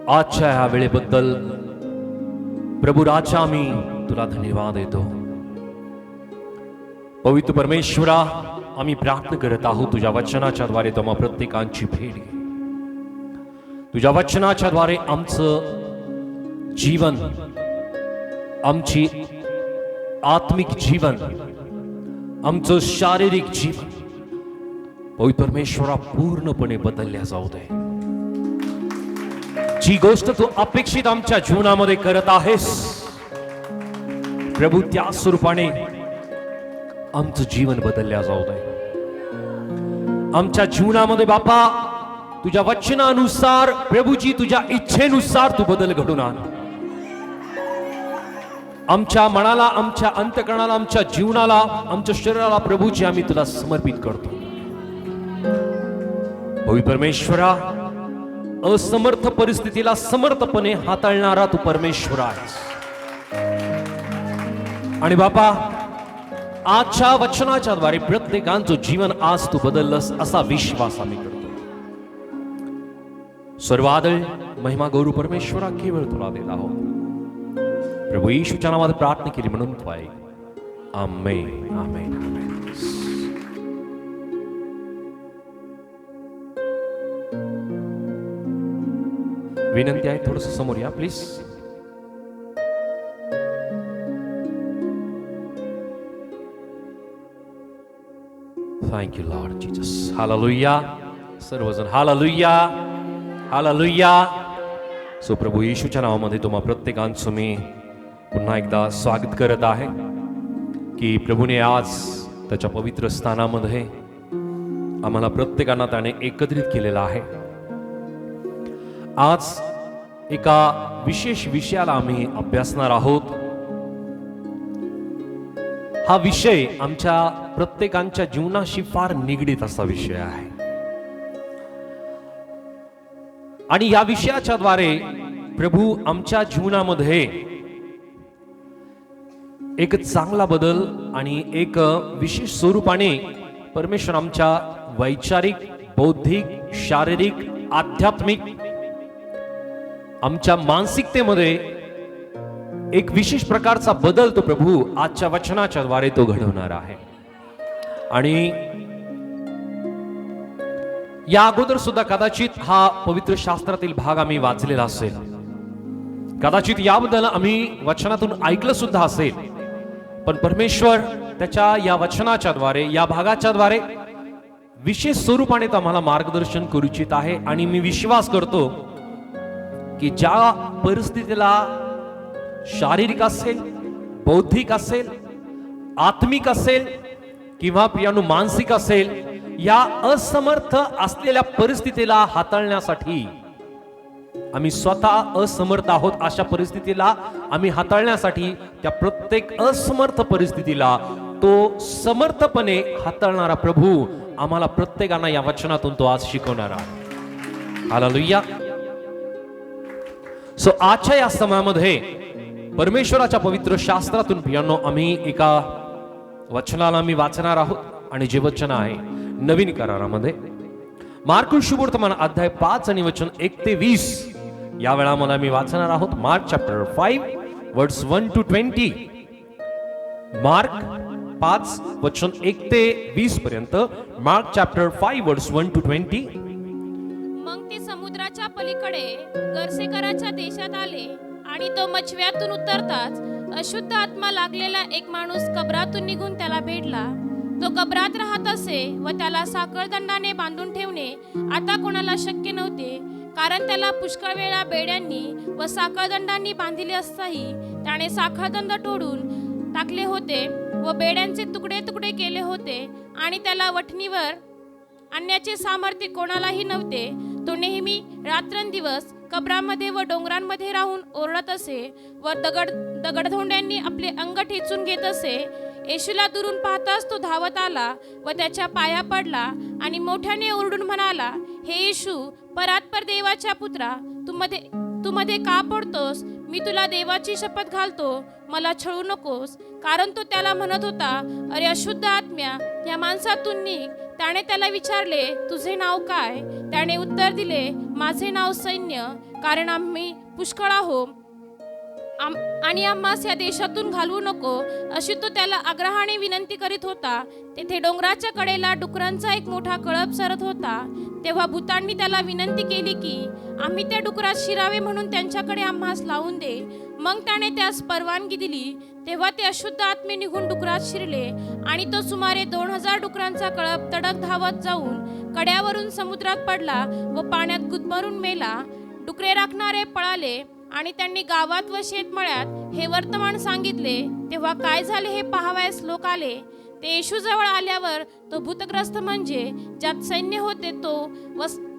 आजच्या ह्या वेळेबद्दल प्रभू राजा मी तुला धन्यवाद देतो. पवित्र परमेश्वरा, आम्ही प्रार्थना करत आहोत तुझ्या वचनाच्या द्वारे तुम्हा प्रत्येकांची भेट घे. तुझ्या वचनाच्या द्वारे आमचं जीवन, आमची आत्मिक जीवन, आमचं शारीरिक जीवन पवित्र परमेश्वरा पूर्णपणे बदलल्या जाऊ दे. जी गोष्ट तू अपेक्षित आमच्या जीवनामध्ये करत आहेस प्रभू, त्या स्वरूपाने आमचं जीवन बदलल्या जाऊ दे. आमच्या जीवनामध्ये बापा तुझ्या वचनानुसार प्रभूजी, तुझ्या इच्छेनुसार तू बदल घडून आण. आमच्या मनाला, आमच्या अंतःकरणाला, आमच्या जीवनाला, आमच्या शरीराला प्रभूजी आम्ही तुला समर्पित करतो. पवित्र परमेश्वरा, असमर्थ परिस्थितीला समर्थपणे हाताळणारा तू परमेश्वर आहेस. आणि बापा, आजच्या वचनाच्या द्वारे प्रत्येकांचं जीवन आज तू बदललंस असा विश्वास आम्ही करतो. सर्वादळ महिमा गौरव परमेश्वरा केवळ तुला देत आहोत. प्रभू येशूच्या नावात प्रार्थना केली म्हणून तू ऐक. आमेन, आमेन, आमेन. विनंती आहे, थोडस समोर या please. Thank you Lord Jesus. Hallelujah. सर्वजण हालेलुया, हालेलुया. सो प्रभू येशूच्या नावामध्ये तुम्हा प्रत्येकांचं मी पुन्हा एकदा स्वागत करत आहे की प्रभूने आज त्याच्या पवित्र स्थानामध्ये आम्हाला प्रत्येकांना त्याने एकत्रित केलेलं आहे. आज एका विशेष विषयाला आम्ही अभ्यासणार आहोत. हा विषय आमच्या प्रत्येकांच्या जीवनाशी फार निगडीत असा विषय आहे. आणि या विषयाच्या द्वारे प्रभू आमच्या जीवनामध्ये एक चांगला बदल आणि एक विशेष स्वरूपाने परमेश्वर आमच्या वैचारिक, बौद्धिक, शारीरिक, आध्यात्मिक, आमच्या मानसिकतेमध्ये एक विशेष प्रकारचा बदल तो प्रभू आजच्या वचनाच्या द्वारे तो घडवणार आहे. आणि या अगोदर सुद्धा कदाचित हा पवित्र शास्त्रातील भाग आम्ही वाचलेला असेल, कदाचित याबद्दल आम्ही वचनातून ऐकलं सुद्धा असेल, पण परमेश्वर त्याच्या या वचनाच्या द्वारे, या भागाच्या द्वारे विशेष स्वरूपाने तो आम्हाला मार्गदर्शन करू इच्छित आहे. आणि मी विश्वास करतो की ज्या परिस्थितीला शारीरिक असेल, बौद्धिक असेल, आत्मिक असेल किंवा प्रियानो मानसिक असेल, या असमर्थ असलेल्या परिस्थितीला हाताळण्यासाठी आम्ही स्वतः असमर्थ आहोत. अशा परिस्थितीला आम्ही हाताळण्यासाठी त्या प्रत्येक असमर्थ परिस्थितीला तो समर्थपणे हाताळणारा प्रभू आम्हाला प्रत्येकांना या वचनातून तो आज शिकवणार आहे. हालेलुया. सो आजच्या या समयामध्ये परमेश्वराच्या पवित्र शास्त्रातून प्रियांनो आम्ही एका वचनाला आम्ही वाचणार आहोत. आणि जे वचन आहे नवीन करारामध्ये मार्क शुभवर्तमान अध्याय 5 आणि वचन 1 ते 20 या वेळामध्ये आम्ही वाचणार आहोत. मार्क चॅप्टर 5 वर्स 1 to 20. मार्क 5 वचन 1 ते 20 पर्यंत. मार्क चॅप्टर 5 वर्स 1 to 20. मग ते समुद्राच्या पलीकडे गर्सेकराच्या देशात आले आणि तो मछव्यातून उतरताच अशुद्ध आत्मा लागलेला एक माणूस कबरातून निघून त्याला भेटला. तो कबरात राहत असे व त्याला साखळदंडाने बांधून ठेवणे आता कोणाला शक्य नव्हते, कारण त्याला पुष्कळ वेळा बेड्यांनी व साखळदंडांनी बांधिले असताही त्याने साखळदंड तोडून टाकले होते व बेड्यांचे तुकडे तुकडे केले होते आणि त्याला वठणीवर आणण्याचे सामर्थ्य कोणालाही नव्हते. तो नेहमी रात्रंदिवस कबरामध्ये व डोंगरांमध्ये राहून ओरडत असे व दगडधोंड्यांनी आपले अंग ठेचून घेत असे. येशूला दुरून पाहताच तो धावत आला व त्याच्या पाया पडला आणि मोठ्याने ओरडून म्हणाला, हे येशू, परात्पर देवाच्या पुत्रा, तू मध्ये का पडतोस? मी तुला देवाची शपथ घालतो, मला छळू नकोस. कारण तो त्याला म्हणत होता, अरे अशुद्ध आत्म्या, या माणसातून निघ. त्याने त्याला विचारले, तुझे नाव काय? त्याने उत्तर दिले, माझे नाव सैन्य, कारण आम्ही पुष्कळ आहो आणि आम्हास या देशातून घालवू नको, अशी तो त्याला आग्रहाने विनंती करीत होता. तेथे डोंगराच्या कडेला डुकरांचा एक मोठा कळप सरत होता. तेव्हा भूतांनी त्याला विनंती केली की आम्ही त्या डुकरात शिरावे म्हणून त्यांच्याकडे आम्हास लावून दे. मग त्याने त्यास परवानगी दिली. तेव्हा ते अशुद्ध आत्मे निघून डुकरात शिरले आणि तो सुमारे 2000 डुकरांचा कळप तडक धावत जाऊन कड्यावरून समुद्रात पडला व पाण्यात गुदमरून मेला. डुकरे राखणारे पळाले आणि त्यांनी गावात व शेतमळ्यात हे वर्तमान सांगितले. तेव्हा काय झाले हे पाहावयास लोक आले. ते येशूजवळ आल्यावर तो भूतग्रस्त म्हणजे ज्यात सैन्य होते तो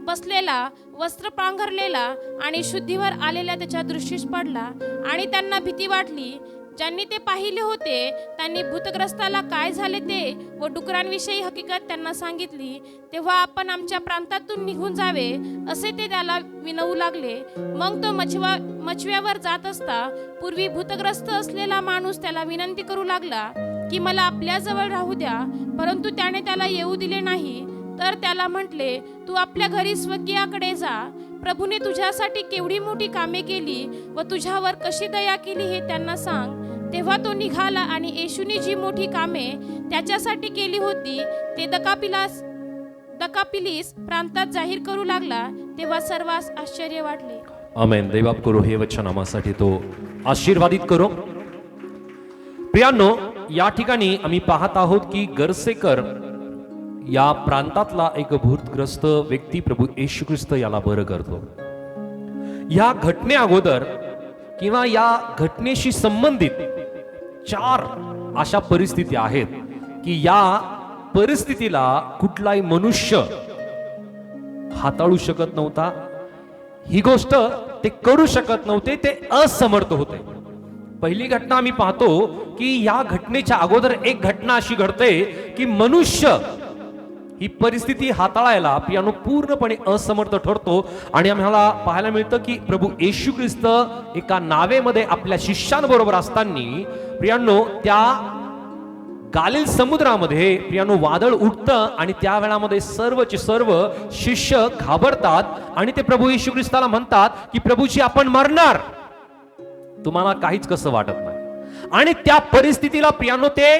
बसलेला, वस्त्र पांघरलेला आणि शुद्धीवर आलेल्या त्याच्या दृष्टीस पडला आणि त्यांना भीती वाटली. ज्यांनी ते पाहिले होते त्यांनी भूतग्रस्ताला काय झाले ते व डुकरांविषयी हकीकत त्यांना सांगितली. तेव्हा आपण आमच्या प्रांतातून निघून जावे असे ते त्याला विनवू लागले. मग तो मचव्यावर जात असता पूर्वी भूतग्रस्त असलेला माणूस त्याला विनंती करू लागला की मला आपल्या जवळ राहू द्या, परंतु त्याने त्याला येऊ दिले नाही. तर त्याला म्हटले, तू आपल्या घरी स्वकीयाकडे जा. प्रभूने तुझ्यासाठी केवढी मोठी कामे केली व तुझ्यावर कशी दया केली हे त्यांना सांग. तेव्हा तो निघाला आणि येशूने जी मोठी कामे त्याच्यासाठी केली होती ते दकापिलीस प्रांतात जाहीर करू लागला. तेव्हा सर्वांस आश्चर्य वाटले. आमेन. दैवाप करो हे वचन आम्हासाठी तो आशीर्वादित करो. प्रियांनो, या ठिकाणी आम्ही पाहत आहोत की गर्सेकर या प्रांतातला एक भूतग्रस्त व्यक्ती प्रभू येशू ख्रिस्त याला बरं करतो. या घटने अगोदर किंवा या घटनेशी संबंधित 4 अशा परिस्थिती आहेत की या परिस्थितीला कुठलाही मनुष्य हाताळू शकत नव्हता. ही गोष्ट ते करू शकत नव्हते, ते असमर्थ होते. पहिली घटना आम्ही पाहतो की या घटनेच्या अगोदर एक घटना अशी घडते की मनुष्य ही परिस्थिती हाताळायला प्रियानो पूर्णपणे असमर्थ ठरतो. आणि आम्हाला पाहायला मिळतं की प्रभू येशू ख्रिस्त एका नावेमध्ये आपल्या शिष्यांबरोबर असताना प्रियानो त्या गालिल समुद्रामध्ये प्रियानो वादळ उठतं आणि त्या वेळामध्ये सर्वचे सर्व शिष्य घाबरतात आणि ते प्रभू येशू ख्रिस्ताला म्हणतात की प्रभूजी आपण मरणार, तुम्हाला काहीच कसं वाटत नाही. आणि त्या परिस्थितीला प्रियानो ते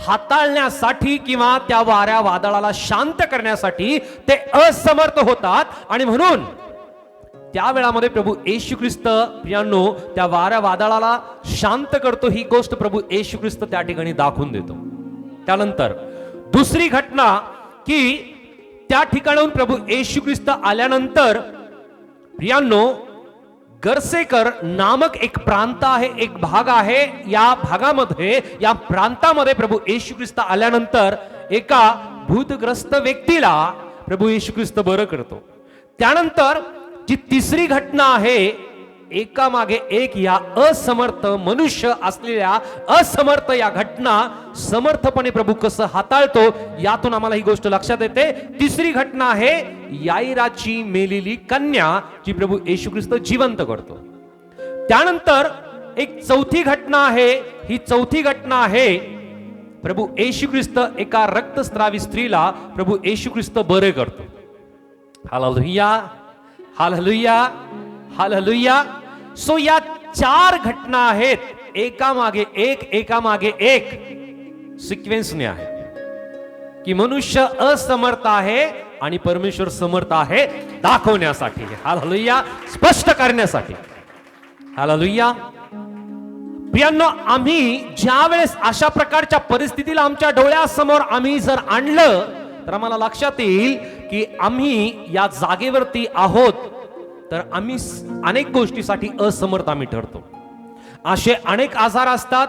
हाताळण्यासाठी किंवा त्या वाऱ्या वादळाला शांत करण्यासाठी ते असमर्थ होतात. आणि म्हणून त्या वेळामध्ये प्रभू येशू ख्रिस्त प्रियांनो त्या वाऱ्या वादळाला शांत करतो. ही गोष्ट प्रभू येशू ख्रिस्त त्या ठिकाणी दाखवून देतो. त्यानंतर दुसरी घटना की त्या ठिकाणाहून प्रभू येशू ख्रिस्त आल्यानंतर प्रियांनो गर्सेकर नामक एक प्रांत आहे, एक भाग आहे. या भागामध्ये, या प्रांतामध्ये प्रभू येशू ख्रिस्त आल्यानंतर एका भूतग्रस्त व्यक्तीला प्रभू येशू ख्रिस्त बरं करतो. त्यानंतर जी तिसरी घटना आहे, एकामागे एक या असमर्थ मनुष्य असलेल्या असमर्थ या घटना समर्थपणे प्रभू कसं हाताळतो यातून आम्हाला ही गोष्ट लक्षात येते. तिसरी घटना आहे याईराची मेलेली कन्या जी प्रभू येशू ख्रिस्त जिवंत करतो. त्यानंतर एक चौथी घटना आहे. ही चौथी घटना आहे प्रभू येशू ख्रिस्त एका रक्तस्रावी स्त्रीला प्रभू येशू ख्रिस्त बरे करतो. Hallelujah, hallelujah, hallelujah. सो या 4 घटना आहेत, एकामागे एक सिक्वेन्सने आहे की मनुष्य असमर्थ आहे आणि परमेश्वर समर्थ आहे दाखवण्यासाठी, हालेलुया, स्पष्ट करण्यासाठी. हालेलुया. प्रियांनो, आम्ही ज्या वेळेस अशा प्रकारच्या परिस्थितीला आमच्या डोळ्यासमोर आम्ही जर आणलं तर आम्हाला लक्षात येईल की आम्ही या जागेवरती आहोत, तर आम्ही अनेक गोष्टीसाठी असमर्थ आम्ही ठरतो. असे अनेक आजार असतात,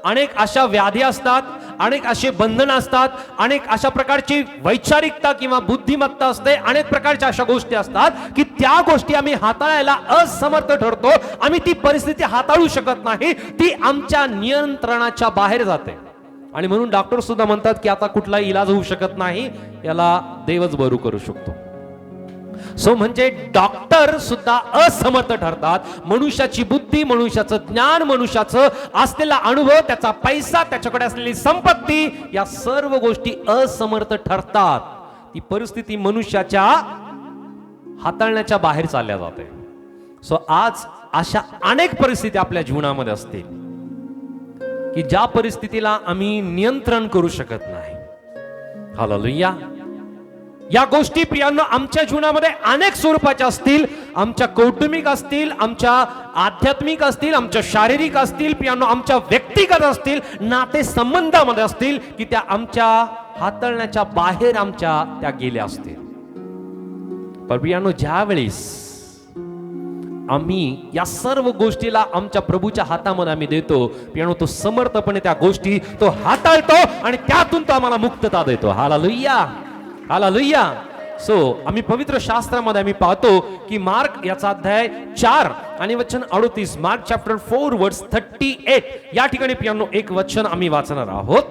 अनेक अशा व्याधी असतात, अनेक असे बंधन असतात, अनेक अशा प्रकारची वैचारिकता किंवा बुद्धिमत्ता असते, अनेक प्रकारच्या अशा गोष्टी असतात की त्या गोष्टी आम्ही हाताळायला असमर्थ ठरतो. आम्ही ती परिस्थिती हाताळू शकत नाही, ती आमच्या नियंत्रणाच्या बाहेर जाते. आणि म्हणून डॉक्टर सुद्धा म्हणतात की आता कुठलाही इलाज होऊ शकत नाही, याला देवच बरू करू शकतो. सो म्हणजे डॉक्टर सुद्धा असमर्थ ठरतात. मनुष्याची बुद्धी, मनुष्याचं ज्ञान, मनुष्याचं असलेला अनुभव, त्याचा पैसा, त्याच्याकडे असलेली संपत्ती, या सर्व गोष्टी असमर्थ ठरतात. ती परिस्थिती मनुष्याच्या हाताळण्याच्या बाहेर चालल्या जाते. सो आज अशा अनेक परिस्थिती आपल्या जीवनामध्ये असतील की ज्या परिस्थितीला आम्ही नियंत्रण करू शकत नाही. हालेलुया. या गोष्टी प्रियांनो आमच्या जीवनामध्ये अनेक स्वरूपाच्या असतील. आमच्या कौटुंबिक असतील, आमच्या आध्यात्मिक असतील, आमच्या शारीरिक असतील, प्रियांनो आमच्या व्यक्तिगत असतील, नाते संबंधामध्ये असतील की त्या आमच्या हाताळण्याच्या बाहेर आमच्या त्या गेल्या असतील. पण प्रियांनो ज्या वेळेस आम्ही या सर्व गोष्टीला आमच्या प्रभूच्या हातामध्ये आम्ही देतो, प्रियांनो तो समर्थपणे त्या गोष्टी तो हाताळतो आणि त्यातून तो आम्हाला मुक्तता देतो. Hallelujah, hallelujah. सो आम्ही पवित्र शास्त्रामध्ये आम्ही पाहतो की मार्क याचा अध्याय 4 आणि वचन 38, मार्क चॅप्टर 4 वर्स 38 या ठिकाणी प्रियांनो एक वचन आम्ही वाचणार आहोत.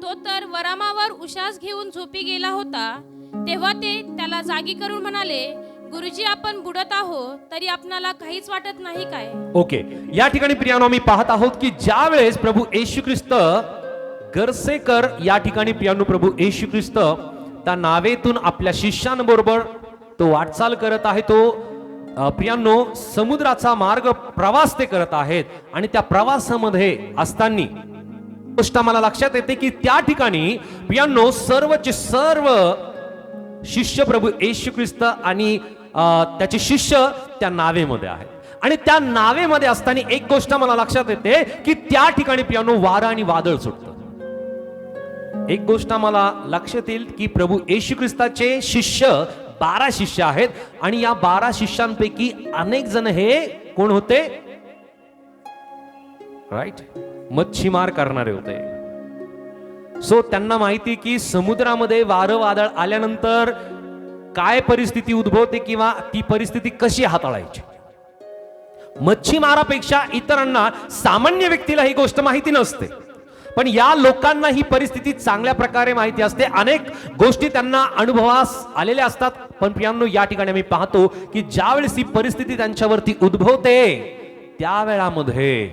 तो तर वरामावर उशास घेऊन झोपी गेला होता. तेव्हा ते त्याला जागी करून म्हणाले, गुरुजी आपण बुडत आहोत, तरी आपणाला काहीच वाटत नाही काय? ओके, या ठिकाणी प्रियांनो आम्ही पाहत आहोत की ज्या वेळेस प्रभू येशू ख्रिस्त गर्सेकर या ठिकाणी प्रियांनो प्रभू येशू ख्रिस्त त्या नावेतून आपल्या शिष्यांबरोबर तो वाटचाल करत आहे. तो प्रियांनो समुद्राचा मार्ग प्रवास ते करत आहेत आणि त्या प्रवासामध्ये असताना गोष्ट मला लक्षात येते की त्या ठिकाणी प्रियांनो सर्वचे सर्व शिष्य प्रभू येशू ख्रिस्त आणि त्याचे शिष्य त्या नावेमध्ये आहेत. आणि त्या नावेमध्ये असताना एक गोष्ट मला लक्षात येते की त्या ठिकाणी प्रियांनो वारा आणि वादळ सुटतं. एक गोष्ट मला लक्षात येईल की प्रभू येशू ख्रिस्ताचे शिष्य 12 शिष्य आहेत आणि या 12 शिष्यांपैकी अनेक जण हे कोण होते? राईट, मच्छीमार करणारे होते. सो त्यांना माहिती की समुद्रामध्ये वारं वादळ आल्यानंतर काय परिस्थिती उद्भवते किंवा ती परिस्थिती कशी हाताळायची. मच्छीमारापेक्षा इतरांना, सामान्य व्यक्तीला ही गोष्ट माहिती नसते, पण या लोकांना ही परिस्थिती चांगल्या प्रकारे माहिती असते. अनेक गोष्टी त्यांना अनुभवास आलेल्या असतात. पण प्रियांनो या ठिकाणी आम्ही पाहतो की ज्या वेळेस ही परिस्थिती त्यांच्यावरती उद्भवते त्यावेळामध्ये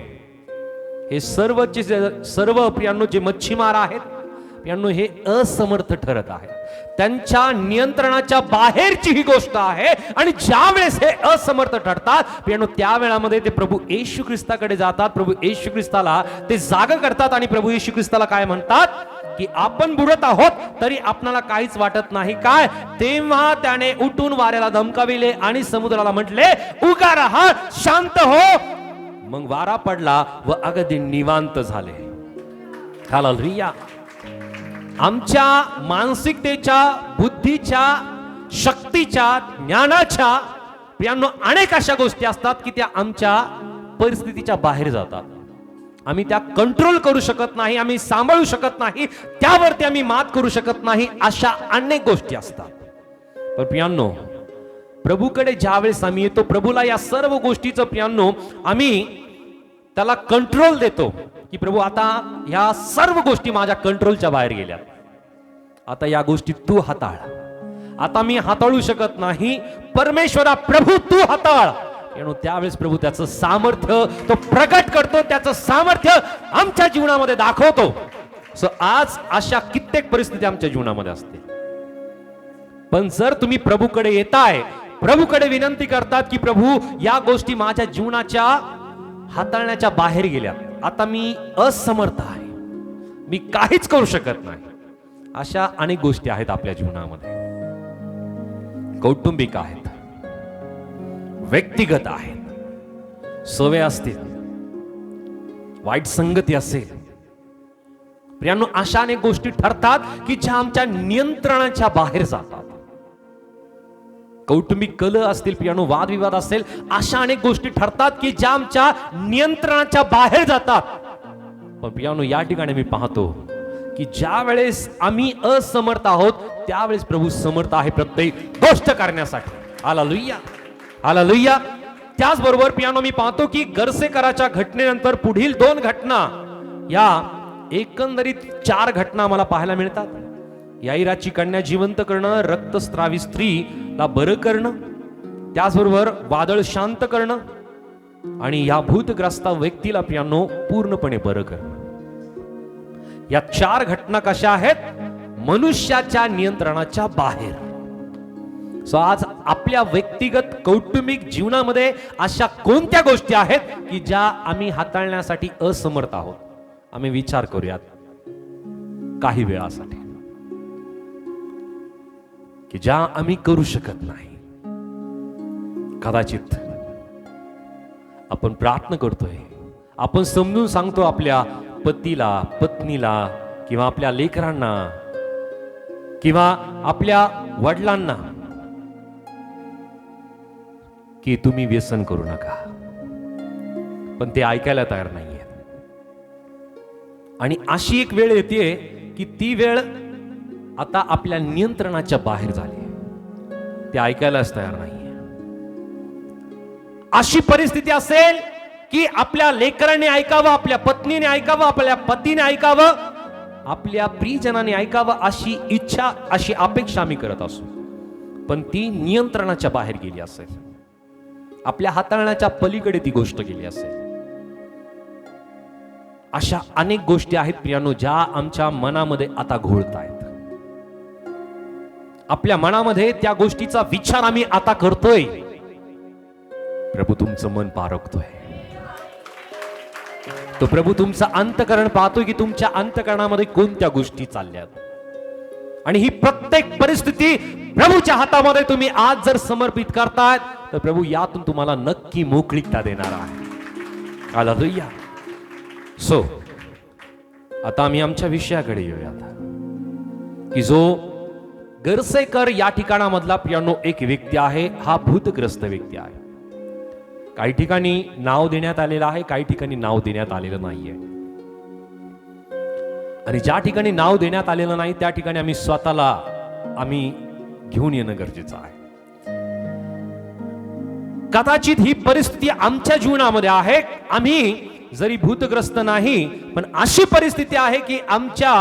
हे सर्व प्रियांनो जे मच्छीमार आहेत प्रियांनो हे असमर्थ ठरत आहेत. त्यांच्या नियंत्रणाच्या बाहेरची ही गोष्ट आहे आणि ज्या वेळेस हे असमर्थ ठरतात प्रियांनो त्या वेळामध्ये ते प्रभू येशू ख्रिस्ताकडे जातात. प्रभू येशू ख्रिस्ताला ते जाग करतात आणि प्रभू येशू ख्रिस्ताला काय म्हणतात की आपण बुडत आहोत तरी आपणाला काहीच वाटत नाही काय? तेव्हा त्याने उठून वाऱ्याला धमकाविले आणि समुद्राला म्हटले, उगा राहा, शांत हो. मग वारा पडला व अगदी निवांत झाले. हालेलुया. आमच्या मानसिकतेच्या, बुद्धीच्या, शक्तीच्या, ज्ञानाच्या प्रियांनो अनेक अशा गोष्टी असतात की त्या आमच्या परिस्थितीच्या बाहेर जातात. आम्ही त्या कंट्रोल करू शकत नाही, आम्ही सांभाळू शकत नाही, त्यावरती आम्ही मात करू शकत नाही. अशा अनेक गोष्टी असतात. पण प्रियांनो प्रभूकडे ज्यावेळेस आम्ही येतो, प्रभूला या सर्व गोष्टीचं प्रियांनो आम्ही त्याला कंट्रोल देतो की प्रभू आता ह्या सर्व गोष्टी माझ्या कंट्रोलच्या बाहेर गेल्या, आता या गोष्टी तू हाताळ, आता मी हाताळू शकत नाही, परमेश्वरा प्रभू तू हाताळ. त्यावेळेस प्रभू त्याचं सामर्थ्य तो प्रकट करतो, त्याचं सामर्थ्य आमच्या जीवनामध्ये दाखवतो. सो आज अशा कित्येक परिस्थिती आमच्या जीवनामध्ये असते. पण जर तुम्ही प्रभूकडे येताय, प्रभूकडे विनंती करतात की प्रभू या गोष्टी माझ्या जीवनाच्या हाताळण्याच्या बाहेर गेल्या, आता मी असमर्थ आहे, मी काहीच करू शकत नाही. अशा अनेक गोष्टी आहेत आपल्या जीवनामध्ये. कौटुंबिक आहेत, व्यक्तिगत आहेत, सवय असतील, वाईट संगती असेल. प्रियांनो अशा अनेक गोष्टी ठरतात की ज्या आमच्या नियंत्रणाच्या बाहेर जातात. कौटुंबिक कलह असतील, प्रियांनो वादविवाद असेल, अशा अनेक गोष्टी ठरतात की ज्या आमच्या नियंत्रणाच्या बाहेर जातात. पण प्रियांनो या ठिकाणी मी पाहतो की ज्या वेळेस आम्ही असमर्थ आहोत त्यावेळेस प्रभू समर्थ आहे प्रत्येक गोष्ट करण्यासाठी. Hallelujah, hallelujah. त्याचबरोबर प्रियांनो मी पाहतो की गर्सेकराच्या घटनेनंतर पुढील 2 घटना, या एकंदरीत 4 घटना मला पाहायला मिळतात. याईराची कन्या जिवंत करणं, रक्तस्रावी स्त्रीला बरं करणं, त्याचबरोबर वादळ शांत करणं आणि या भूतग्रस्त व्यक्तीला प्रियांनो पूर्णपणे बरं करणं. या 4 घटना कशा आहेत? मनुष्याच्या नियंत्रणाच्या बाहेर. सो आज आपल्या व्यक्तिगत कौटुंबिक जीवनामध्ये अशा कोणत्या गोष्टी आहेत की ज्या आम्ही हाताळण्यासाठी असमर्थ आहोत? आम्ही विचार करूयात काही वेळासाठी की ज्या आम्ही करू शकत नाही. कदाचित आपण प्रार्थना करतोय, आपण समजून सांगतो आपल्या पतीला, पत्नीला किंवा आपल्या लेकरांना किंवा आपल्या वडिलांना की तुम्ही व्यसन करू नका, पण ते ऐकायला तयार नाहीये. आणि अशी एक वेळ येते की ती वेळ आता आपल्या नियंत्रणाच्या बाहेर झाली, ते ऐकायलाच तयार नाहीये. अशी परिस्थिती असेल की आपल्या लेकराने ऐकावं, आपल्या पत्नीने ऐकावं, आपल्या पतीने ऐकावं, आपल्या प्रियजनाने ऐकावं, अशी इच्छा, अशी अपेक्षा आम्ही करत असू, पण ती नियंत्रणाच्या बाहेर गेली असेल, आपल्या हाताळण्याच्या पलीकडे ती गोष्ट गेली असेल. अशा अनेक गोष्टी आहेत प्रियानो, ज्या आमच्या मनामध्ये आता घोळत आहेत. आपल्या मनामध्ये त्या गोष्टीचा विचार आम्ही आता करतोय. प्रभू तुमचं मन पारखतोय, तो प्रभू तुमचं अंतःकरण पाहतोय की तुमच्या अंतःकरणामध्ये कोणत्या गोष्टी चालल्यात. आणि ही प्रत्येक परिस्थिती प्रभूच्या हातामध्ये तुम्ही आज जर समर्पित करतायत तर प्रभू यातून तुम्हाला नक्की मोकळीकता देणार आहे. हालेलुया. सो आता आम्ही आमच्या विषयाकडे येऊयात की जो गर्सेकर या ठिकाणामधला प्रियानो एक व्यक्ती आहे, हा भूतग्रस्त व्यक्ती आहे. काही ठिकाणी नाव देण्यात आलेलं आहे, काही ठिकाणी नाव देण्यात आलेलं नाहीये. आणि ज्या ठिकाणी नाव देण्यात आलेलं नाही त्या ठिकाणी आम्ही स्वतःला घेऊन येणं गरजेचं आहे. कदाचित ही परिस्थिती आमच्या जीवनामध्ये आहे. आम्ही जरी भूतग्रस्त नाही, पण अशी परिस्थिती आहे की आमच्या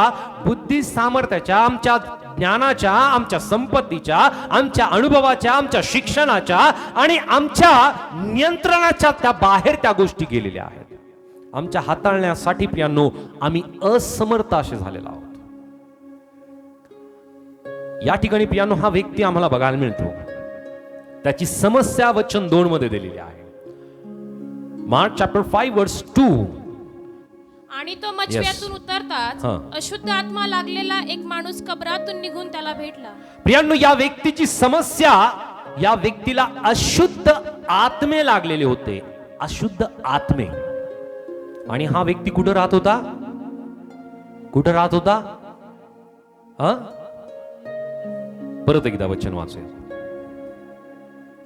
बुद्धी सामर्थ्याच्या, आमच्या ज्ञानाच्या, आमच्या संपत्तीच्या, आमच्या अनुभवाच्या, आमच्या शिक्षणाच्या आणि आमच्या नियंत्रणाच्या त्या बाहेर त्या गोष्टी गेलेल्या आहेत. आमच्या हाताळण्यासाठी प्रियांनो आम्ही असमर्थ असे झालेलो आहोत. या ठिकाणी प्रियांनो हा व्यक्ती आम्हाला बघायला मिळतो. त्याची समस्या वचन 2 मध्ये दिलेली आहे. मार्क चॅप्टर 5 वर्स 2. आणि तो मचव्यातून उतरताच अशुद्ध आत्मा लागलेला एक माणूस कबरातून निघून त्याला भेटला. प्रियांनो या व्यक्तीची समस्या, या व्यक्तीला अशुद्ध आत्मे लागलेले होते, अशुद्ध आत्मे. आणि हा व्यक्ती कुठं राहत होता? कुठं राहत होता? परत एकदा वचन वाचूया.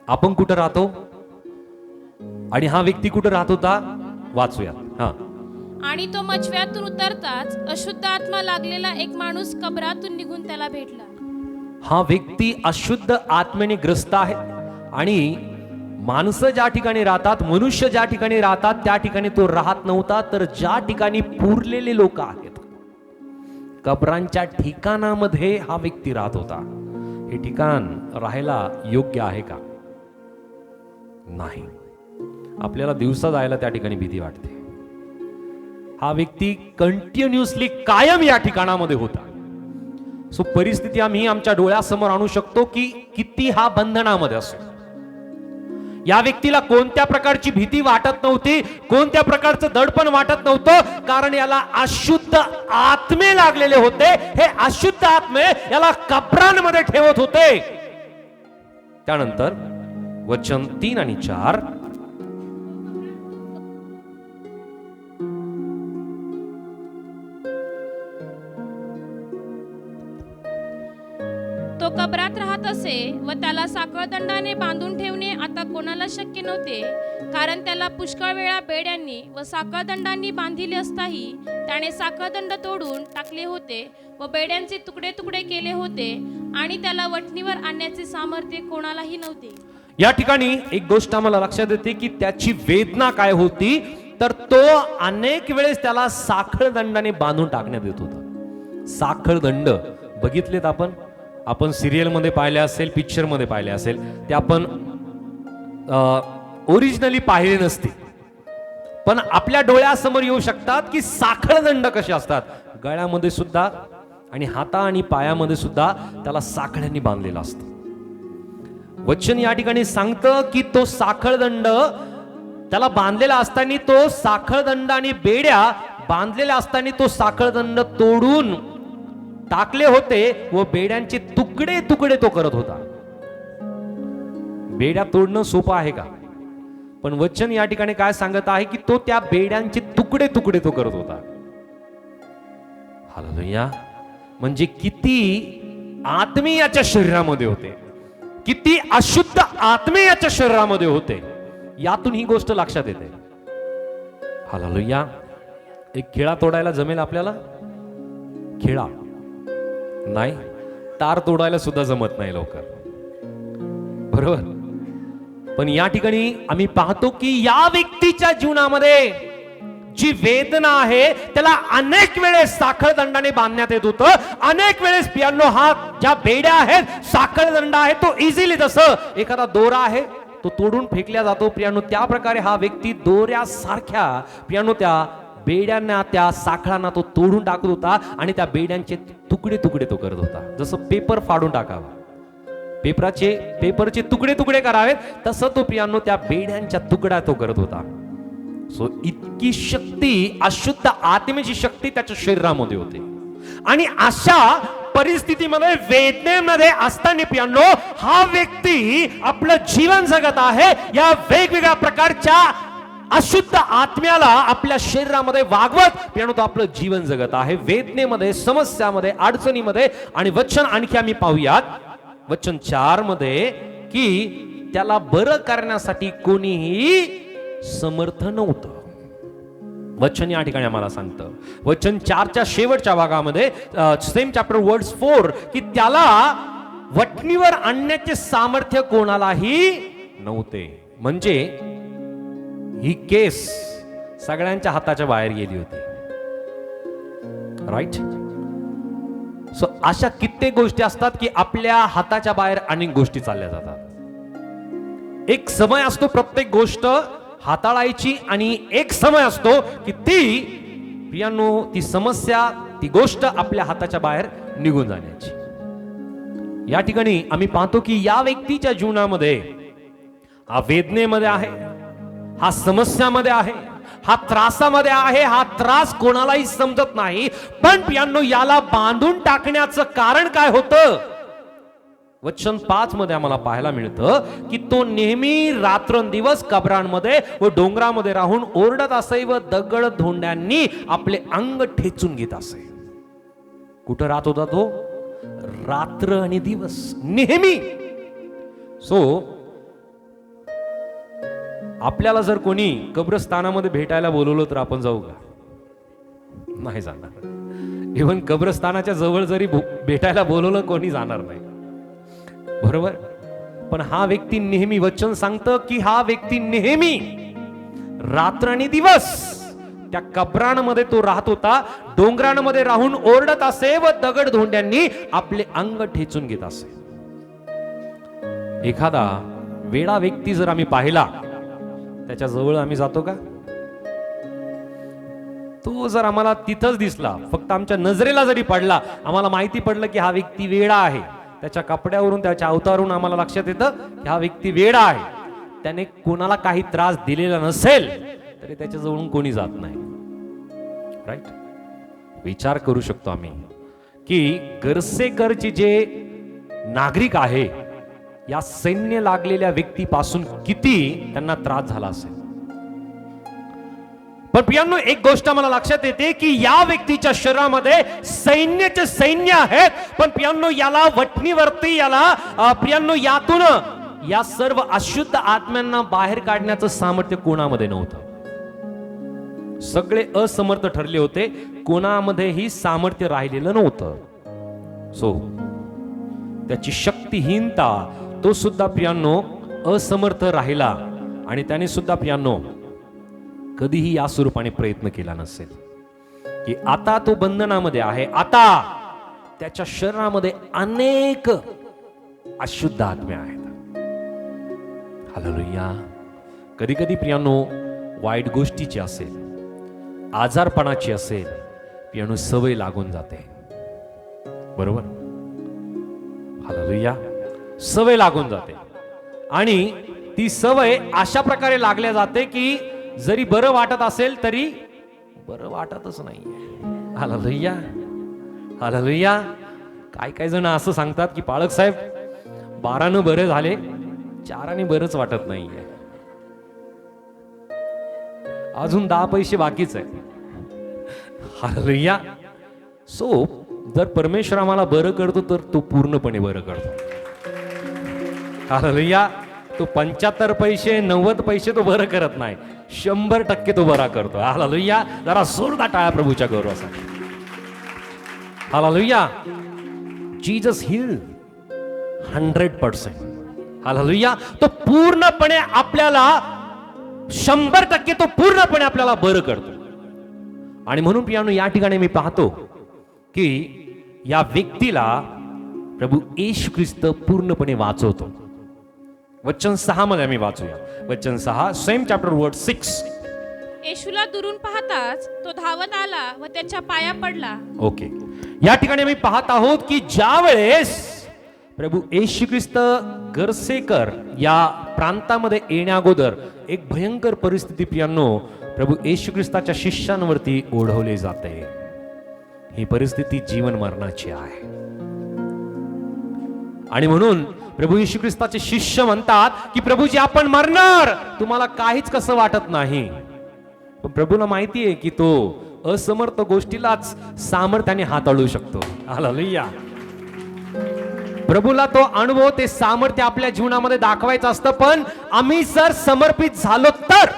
आपण कुठं राहतो आणि हा व्यक्ती कुठं राहत होता? वाचूया. आणि तो मचव्यातून उतरताच अशुद्ध आत्मा लागलेला एक माणूस कबरातून निघून त्याला भेटला. हा व्यक्ती अशुद्ध आत्मेने ग्रस्त आहे. आणि माणसं ज्या ठिकाणी राहतात, मनुष्य ज्या ठिकाणी राहतात त्या ठिकाणी तो राहत नव्हता, तर ज्या ठिकाणी पुरलेले लोक आहेत, कबरांच्या ठिकाणामध्ये हा व्यक्ती राहत होता. हे ठिकाण राहायला योग्य आहे का? नाही. आपल्याला दिवसा जायला त्या ठिकाणी भीती वाटते. हा व्यक्ती कंटिन्युअसली कायम या ठिकाणामध्ये होता. सो परिस्थिती आम्ही आमच्या डोळ्यासमोर आणू शकतो की किती हा बंधनामध्ये असेल. या व्यक्तीला कोणत्या प्रकारची भीती वाटत नव्हती, कोणत्या प्रकारचं दडपण वाटत नव्हतं, कारण याला अशुद्ध आत्मे लागलेले होते. हे अशुद्ध आत्मे याला कब्रांमध्ये ठेवत होते. त्यानंतर वचन 3 आणि 4. तो कबरात राहत असे व त्याला साखळदंडाने बांधून ठेवणे आता कोणाला शक्य नव्हते, कारण त्याला पुष्कळ वेळा बेड्यांनी व साखळदंडांनी बांधिले असताही त्याने साखळदंड तोडून टाकले होते व बेड्यांचे तुकडे तुकडे केले होते आणि त्याला वठणीवर आणण्याचे सामर्थ्य कोणालाही नव्हते. या ठिकाणी एक गोष्ट आम्हाला लक्षात येते की त्याची वेदना काय होती, तर तो अनेक वेळेस त्याला साखळदंडाने बांधून टाकण्यात येत होता. साखळदंड बघितलेत आपण सिरियल मध्ये पाहिले असेल, पिक्चर मध्ये पाहिले असेल, ते आपण ओरिजिनली पाहिले नसते, पण आपल्या डोळ्यासमोर येऊ शकतात की साखळदंड कसे असतात. गळ्यामध्ये सुद्धा आणि हाता आणि पायामध्ये सुद्धा त्याला साखळ्यांनी बांधलेलं असतं. वचन या ठिकाणी सांगतं की तो साखळदंड त्याला बांधलेला असताना, तो साखळदंड आणि बेड्या बांधलेल्या असताना तो साखळदंड तोडून टाकले होते व बेड्यांचे तुकडे तुकडे तो करत होता. बेड्या तोडणं सोपं आहे का? पण वचन या ठिकाणी काय सांगत आहे की तो त्या बेड्यांचे तुकडे तुकडे तो करत होता. हालेलुया. म्हणजे किती आत्मीयाच्या शरीरामध्ये होते, किती अशुद्ध आत्मीयाच्या शरीरामध्ये होते, यातून ही गोष्ट लक्षात येते. हालेलुया. एक खिळा तोडायला जमेल आपल्याला? खिळा नाही, तार तोडायला सुद्धा जमत नाही लवकर, बरोबर. पण या ठिकाणी आम्ही पाहतो की या व्यक्तीच्या जीवनामध्ये जी वेदना आहे त्याला अनेक वेळेस साखळदंडाने बांधण्यात येत होतं. अनेक वेळेस पियानो हा ज्या बेड्या आहेत, साखळदंड आहे, तो इझिली जसं एखादा दोरा आहे तो तोडून फेकल्या जातो पियानो, त्या प्रकारे हा व्यक्ती दोऱ्यासारख्या पियानो त्या बेड्यांना, त्या साखळांना तो तोडून टाकत होता आणि त्या बेड्यांचे तुकडे तुकडे तो करत होता. जसं पेपर फाडून टाकावा, पेपरचे तुकडे तुकडे करावेत, तसं तो पियानो त्या बेड्यांच्या तुकड्या तो करत होता. सो इतकी शक्ती, अशुद्ध आत्मेची शक्ती त्याच्या शरीरामध्ये होती. आणि अशा परिस्थितीमध्ये, वेदनेमध्ये असताना पियानो हा व्यक्ती आपलं जीवन जगत आहे. या वेगवेगळ्या प्रकारच्या अशुद्ध आत्म्याला आपल्या शरीरामध्ये वागवत पियानो तो आपलं जीवन जगत आहे, वेदनेमध्ये, समस्यामध्ये, अडचणीमध्ये. आणि वचन आणखी आम्ही पाहूयात वचन 4 मध्ये की त्याला बरं करण्यासाठी कोणीही समर्थ नव्हतं. वचन या ठिकाणी आम्हाला सांगतं, वचन 4च्या शेवटच्या भागामध्ये, सेम चॅप्टर वर्ड्स 4, की त्याला वटणीवर आणण्याचे सामर्थ्य कोणालाही नव्हते. म्हणजे ही केस सगळ्यांच्या हाताच्या बाहेर गेली होती. राईट. सो अशा कित्येक गोष्टी असतात की आपल्या हाताच्या बाहेर अनेक गोष्टी चालल्या जातात. एक समय असतो प्रत्येक गोष्ट हाताळायची, आणि एक समय असतो की ती समस्या, ती गोष्ट आपल्या हाताच्या बाहेर निघून जाण्याची. या ठिकाणी आम्ही पाहतो की या व्यक्तीच्या जीवनामध्ये हा वेदनेमध्ये आहे, हा समस्यामध्ये आहे, हा त्रासामध्ये आहे. हा त्रास कोणालाही समजत नाही, पण पियानो याला बांधून टाकण्याचं कारण काय होतं? वचन 5 मध्ये आम्हाला पाहायला मिळतं की तो नेहमी रात्रंदिवस कबरांमध्ये व डोंगरामध्ये राहून ओरडत असे व दगड धोंड्यांनी आपले अंग ठेचून घेत असे. कुठं राहत होता तो? रात्र आणि दिवस, नेहमी. सो आपल्याला जर कोणी कब्रस्थानामध्ये भेटायला बोलवलं तर आपण जाऊ का? नाही जाणार. इव्हन कब्रस्थानाच्या जवळ जरी भेटायला बोलवलं कोणी जाणार नाही, बरोबर. पण हा व्यक्ती नेहमी, वचन सांगतं की हा व्यक्ती नेहमी रात्र आणि दिवस त्या कब्रांमध्ये तो राहत होता, डोंगरांमध्ये राहून ओरडत असे व दगड धोंड्यांनी आपले अंग ठेचून घेत असे. एखादा वेडा व्यक्ती जर आम्ही पाहिला, त्याच्या जवळ आम्ही जातो का? तो जर आम्हाला तिथंच दिसला, फक्त आमच्या नजरेला जरी पडला, आम्हाला माहिती पडलं की हा व्यक्ती वेडा आहे, त्याच्या कपड्यावरून, त्याच्या अवतारून आम्हाला लक्षात येतं की हा व्यक्ती वेडा आहे, त्याने कोणाला काही त्रास दिलेला नसेल तरी त्याच्या जवळून कोणी जात नाही. राईट. विचार करू शकतो आम्ही की गर्सेकरचे जे नागरिक आहे, या सैन्य लागलेल्या व्यक्तीपासून किती त्यांना त्रास झाला असेल. पण पियानो एक गोष्ट मला लक्षात येते की या व्यक्तीच्या शरीरामध्ये सैन्याचे सैन्य आहेत, पण पियानो याला वटणीवरती, याला पियानो यातून या सर्व अशुद्ध आत्म्यांना बाहेर काढण्याचं सामर्थ्य कोणामध्ये नव्हतं. सगळे असमर्थ ठरले होते, कोणामध्येही सामर्थ्य राहिलेलं नव्हतं. सो त्याची शक्तिहीनता, तो सुद्धा पियानो असमर्थ राहिला, आणि त्याने सुद्धा पियानो कधीही या स्वरूपाने प्रयत्न केला नसेल की आता तो बंधनामध्ये आहे, आता त्याच्या शरीरामध्ये अनेक अशुद्ध आत्मे आहेत. हालेलुया. कधी कधी पियानो वाईट गोष्टीची असेल, आजारपणाची असेल, पियानो सवय लागून जाते. बरोबर. हालेलुया. सवय लागून जाते आणि ती सवय अशा प्रकारे लागल्या जाते की जरी बरं वाटत असेल तरी बरं वाटतच नाहीये. हालेलुया. हालेलुया. काय काय जण असं सांगतात की पाळक साहेब 12 बरे झाले, 4 बरंच वाटत नाहीये, अजून 10 पैसे बाकीच आहे. हालेलुया. सो जर परमेश्वर आम्हाला बरं करतो तर तो पूर्णपणे बरं करतो. हालेलुया. तो 75 पैसे 90 पैसे तो बरं करत नाही, 100% तो बरा करतो. हालेलुया. जरा जोरदार टाळ्या प्रभूच्या गौरवासाठी. हालेलुया. Jesus heal 100%. हालेलुया. तो पूर्णपणे आपल्याला 100% तो पूर्णपणे आपल्याला बरं करतो. आणि म्हणून पियानो या ठिकाणी मी पाहतो की या व्यक्तीला प्रभू येशू ख्रिस्त पूर्णपणे वाचवतो. वचन 6 मध्ये आम्ही वाचूया. वचन 6 सेम चॅप्टर वर्ड 6. येशूला दुरून पाहताच तो धावत आला व त्याच्या पाया पडला. ओके. या ठिकाणी आम्ही पाहत आहोत की ज्या वेळेस प्रभू येशू ख्रिस्त गर्सेकर या प्रांतामध्ये येण्याअगोदर एक भयंकर परिस्थिती पियानो प्रभू येशू ख्रिस्ताच्या शिष्यांवरती ओढवले जाते. ही परिस्थिती जीवन मरणाची आहे. आणि म्हणून प्रभू येशू ख्रिस्ताचे शिष्य म्हणतात की प्रभूजी आपण मरणार, तुम्हाला काहीच कसं वाटत नाही. पण प्रभूला माहिती आहे की तो असमर्थ गोष्टीलाच सामर्थ्याने हाताळू शकतो. हालेलुया. प्रभूला तो अनुभव ते सामर्थ्य आपल्या जीवनामध्ये दाखवायचं असतं. पण आम्ही जर समर्पित झालो तर,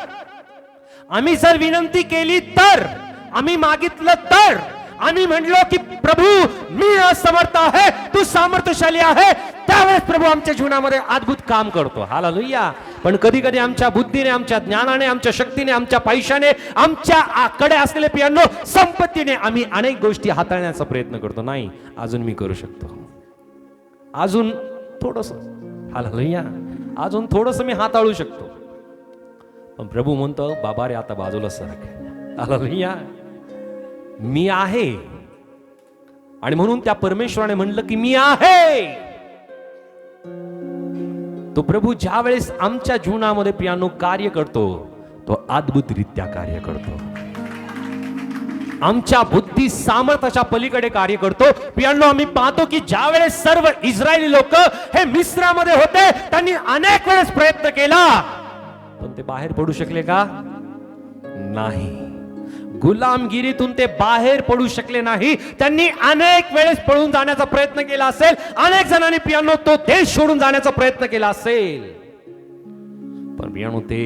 आम्ही जर विनंती केली तर, आम्ही मागितलं तर, आम्ही म्हणलो की प्रभू मी असमर्थ आहे, तू सामर्थ्यशाली आहे, त्यावेळेस प्रभू आमच्या जीवनामध्ये अद्भुत काम करतो. हालेलुया. पण कधी कधी आमच्या बुद्धीने, आमच्या ज्ञानाने, आमच्या शक्तीने, आमच्या पैशाने, आमच्याकडे असलेले पियानो संपत्तीने आम्ही अनेक गोष्टी हाताळण्याचा प्रयत्न करतो. नाही, अजून मी करू शकतो, अजून थोडस. हालेलुया. अजून थोडस मी हाताळू शकतो. पण प्रभू म्हणतो बाबा रे आता बाजूला सरक. हालेलुया. मी आहे. आणि म्हणून त्या परमेश्वराने म्हणलं की मी आहे. तो प्रभू ज्या वेळेस आमच्या जीवनामध्ये पियानो कार्य करतो तो अद्भुतरित्या कार्य करतो. आमच्या बुद्धी सामर्थ्याच्या पलीकडे कार्य करतो. पियानो आम्ही पाहतो की ज्या वेळेस सर्व इस्रायली लोक हे मिस्रामध्ये होते, त्यांनी अनेक वेळेस प्रयत्न केला पण ते बाहेर पडू शकले का? नाही. गुलामगिरीतून ते बाहेर पडू शकले नाही. त्यांनी अनेक वेळेस पळून जाण्याचा प्रयत्न केला असेल. अनेक जणांनी पियानो तो देश सोडून जाण्याचा प्रयत्न केला असेल. पण पियानो ते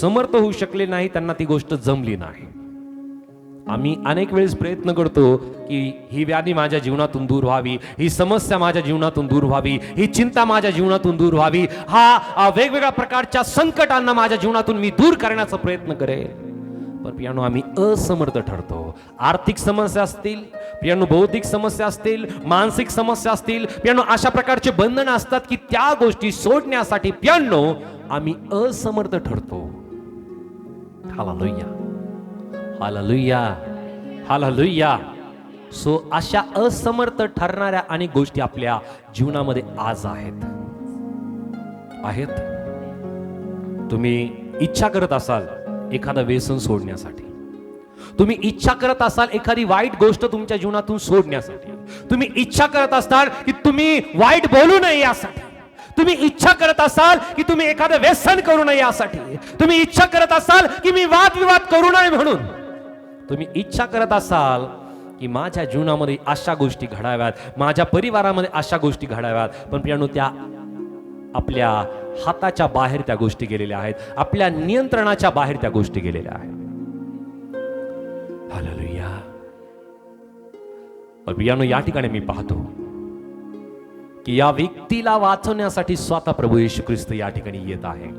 समर्थ होऊ शकले नाही. त्यांना ती गोष्ट जमली नाही. आम्ही अनेक वेळेस प्रयत्न करतो की ही व्याधी माझ्या जीवनातून दूर व्हावी, ही समस्या माझ्या जीवनातून दूर व्हावी, ही चिंता माझ्या जीवनातून दूर व्हावी, हा वेगवेगळ्या प्रकारच्या संकटांना माझ्या जीवनातून मी दूर करण्याचा प्रयत्न करेल. पण पियानो आम्ही असमर्थ ठरतो. आर्थिक समस्या असतील, पियानो बौद्धिक समस्या असतील, मानसिक समस्या असतील, पियानो अशा प्रकारचे बंधन असतात की त्या गोष्टी सोडण्यासाठी पियानो आम्ही असमर्थ ठरतो. हालेलुया. हालेलुया. हालेलुया. सो अशा असमर्थ ठरणाऱ्या अनेक गोष्टी आपल्या जीवनामध्ये आज आहेत. तुम्ही इच्छा करत असाल एखादं व्यसन सोडण्यासाठी, तुम्ही इच्छा करत असाल एखादी वाईट गोष्ट तुमच्या जीवनातून सोडण्यासाठी, तुम्ही इच्छा करत असाल की तुम्ही वाईट बोलू नये यासाठी, तुम्ही इच्छा करत असाल की तुम्ही एखादं व्यसन करू नये यासाठी, तुम्ही इच्छा करत असाल की मी वादविवाद करू नये म्हणून, तुम्ही इच्छा करत असाल की माझ्या जीवनामध्ये अशा गोष्टी घडाव्यात, माझ्या परिवारामध्ये अशा गोष्टी घडाव्यात. पण पियानो त्या आपल्या हाताच्या बाहेर त्या गोष्टी गेलेल्या आहेत. आपल्या नियंत्रणाच्या बाहेर त्या गोष्टी गेलेल्या आहेत. हालेलुया. पण पियानो या ठिकाणी मी पाहतो की या व्यक्तीला वाचवण्यासाठी स्वतः प्रभू येशू ख्रिस्त या ठिकाणी येत आहे.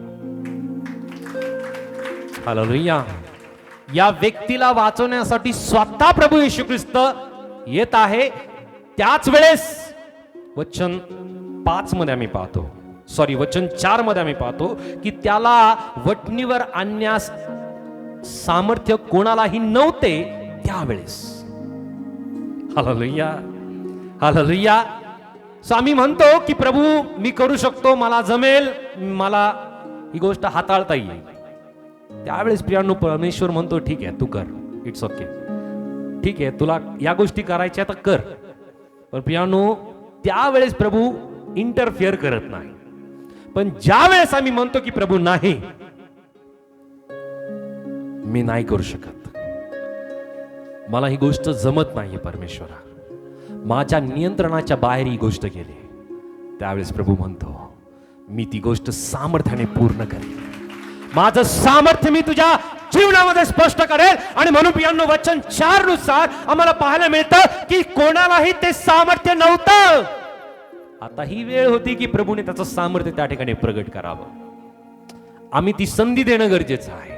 हालेलुया. या व्यक्तीला वाचवण्यासाठी स्वतः प्रभू येशू ख्रिस्त येत आहे. त्याच वेळेस वचन 5 मध्ये आम्ही पाहतो, वचन 4 मध्ये आम्ही पाहतो की त्याला वटणीवर आणण्यास सामर्थ्य कोणालाही नव्हते त्यावेळेस. हालेलुया. हालेलुया. सो आम्ही म्हणतो की प्रभू मी करू शकतो, मला जमेल, मला ही गोष्ट हाताळता येईल. त्यावेळेस प्रियांनो परमेश्वर म्हणतो ठीक आहे तू कर, इट्स ओके, ठीक आहे तुला या गोष्टी करायच्या तर कर. पण प्रियांनो त्यावेळेस प्रभू इंटरफिअर करत नाही. पण ज्या वेळेस आम्ही म्हणतो की प्रभू नाही, मी नाही करू शकत, मला ही गोष्ट जमत नाहीये परमेश्वरा, माझ्या नियंत्रणाच्या बाहेर ही गोष्ट गेली, त्यावेळेस प्रभू म्हणतो मी ती गोष्ट सामर्थ्याने पूर्ण करेन, माझं सामर्थ्य मी तुझ्या जीवनामध्ये स्पष्ट करेल. आणि म्हणून प्रियांनो वचन 4 नुसार आम्हाला पाहायला मिळतं की कोणालाही ते सामर्थ्य नव्हतं. आता ही वेळ होती की प्रभूने त्याचं सामर्थ्य त्या ठिकाणी प्रगट करावं. आम्ही ती संधी देणं गरजेचं आहे.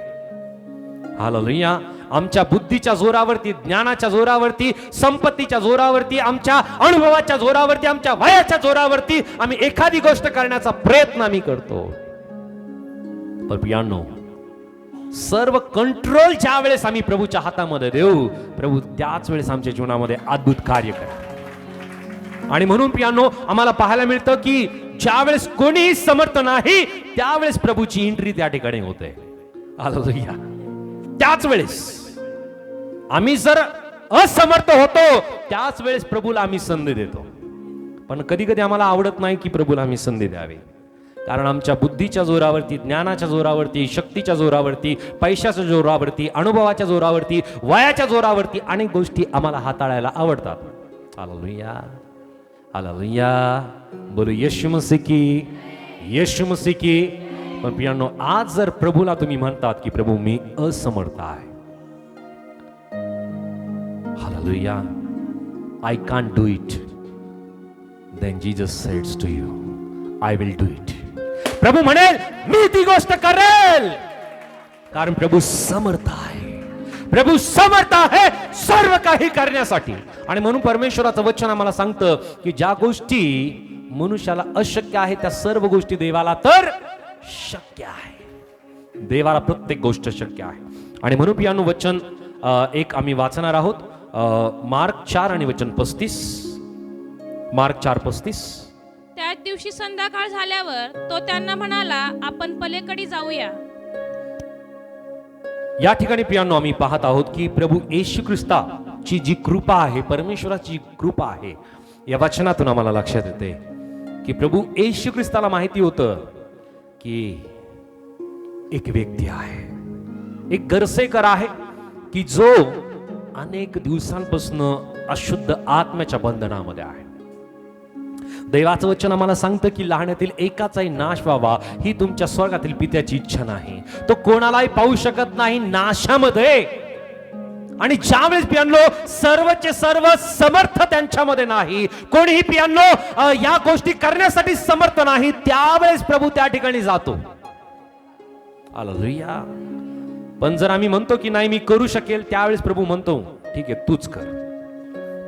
हालेलुया. आमच्या बुद्धीच्या जोरावरती, ज्ञानाच्या जोरावरती, संपत्तीच्या जोरावरती, आमच्या अनुभवाच्या जोरावरती, आमच्या वयाच्या जोरावरती आम्ही एखादी गोष्ट करण्याचा प्रयत्न आम्ही करतो. पण प्रियांनो सर्व कंट्रोल ज्या वेळेस आम्ही प्रभूच्या हातामध्ये देऊ, प्रभू त्याच वेळेस आमच्या जीवनामध्ये अद्भुत कार्य करा. आणि म्हणून प्रियांनो आम्हाला पाहायला मिळतं की ज्या वेळेस कोणीही समर्थ नाही, त्यावेळेस प्रभूची एंट्री त्या ठिकाणी होते. हालेलुया. त्याच वेळेस आम्ही जर असमर्थ होतो, त्याच वेळेस प्रभूला आम्ही संधी देतो. पण कधी कधी आम्हाला आवडत नाही की प्रभूला आम्ही संधी द्यावी, कारण आमच्या बुद्धीच्या जोरावरती, ज्ञानाच्या जोरावरती, शक्तीच्या जोरावरती, पैशाच्या जोरावरती, अनुभवाच्या जोरावरती, वयाच्या जोरावरती अनेक गोष्टी आम्हाला हाताळायला आवडतात. हालेलुया. हालेलुया. बोलो येशू मसीह की, येशू मसीह की. पण प्रियांनो आज जर प्रभूला तुम्ही म्हणतात की प्रभू मी असमर्थ आहे, hallelujah, I can't do it, then Jesus सेड्स to you I will do it. प्रभू म्हणेल मी ती गोष्ट करेल, कारण प्रभू समर्थ आहे. प्रभू समर्थ आहे सर्व काही करण्यासाठी. आणि म्हणून परमेश्वराचं वचन आम्हाला सांगतं की ज्या गोष्टी मनुष्याला अशक्य आहे त्या सर्व गोष्टी देवाला तर शक्य आहे. देवाला प्रत्येक गोष्ट शक्य आहे. आणि म्हणून प्रियांनो वचन एक आम्ही वाचणार आहोत, मार्क 4 आणि वचन 35. मार्क 4:35. त्याच दिवशी संध्याकाळ झाल्यावर तो त्यांना म्हणाला, आपण पलीकडे जाऊया. या ठिकाणी प्रियांनो आम्ही पाहत आहोत की प्रभू येशू ख्रिस्ताची जी कृपा आहे, परमेश्वराची कृपा आहे, या वचनातून आम्हाला लक्षात येते की प्रभू येशू ख्रिस्ताला माहिती होतं की एक व्यक्ती आहे, एक गरसेकर आहे की जो अनेक दिवसांपासून अशुद्ध आत्म्याच्या बंधनामध्ये आहे. देवाचं वचन आम्हाला सांगतं की लहानातील एकाचाही नाश व्हावा ही तुमच्या स्वर्गातील पित्याची इच्छा नाही. तो कोणालाही पाहू शकत नाही नाशामध्ये. आणि ज्यावेळेस प्रियांनो सर्वचे सर्व समर्थ त्यांच्यामध्ये नाही, कोणीही प्रियांनो या गोष्टी करण्यासाठी समर्थ नाही, त्यावेळेस प्रभू त्या ठिकाणी जातो. हालेलुया. पण जर आम्ही म्हणतो की नाही मी करू शकेल, त्यावेळेस प्रभू म्हणतो ठीक आहे तूच कर.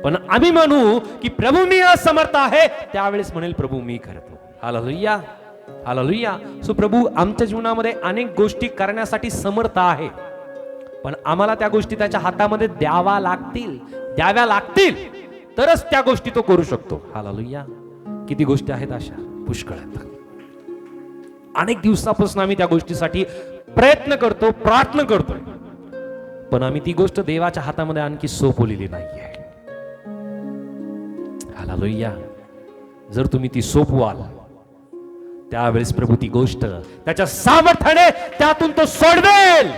पण आम्ही म्हणू की प्रभू मी असमर्थ आहे, त्यावेळेस म्हणेल प्रभू मी करतो. हालेलुया. हालेलुया. सो प्रभू आमच्या जीवनामध्ये अनेक गोष्टी करण्यासाठी समर्थ आहे, पण आम्हाला त्या गोष्टी त्याच्या हातामध्ये द्याव्या लागतील तरच त्या गोष्टी तो करू शकतो. हालेलुया. किती गोष्टी आहेत अशा, पुष्कळ आहेत. अनेक दिवसापासून आम्ही त्या गोष्टीसाठी प्रयत्न करतो, प्रार्थना करतोय, पण आम्ही ती गोष्ट देवाच्या हातामध्ये आणखी सोपवलेली नाहीये. हालेलुया. जर तुम्ही ती सोपवाल, त्यावेळेस प्रभू ती गोष्ट त्याच्या सामर्थ्याने त्यातून तो सोडवेल.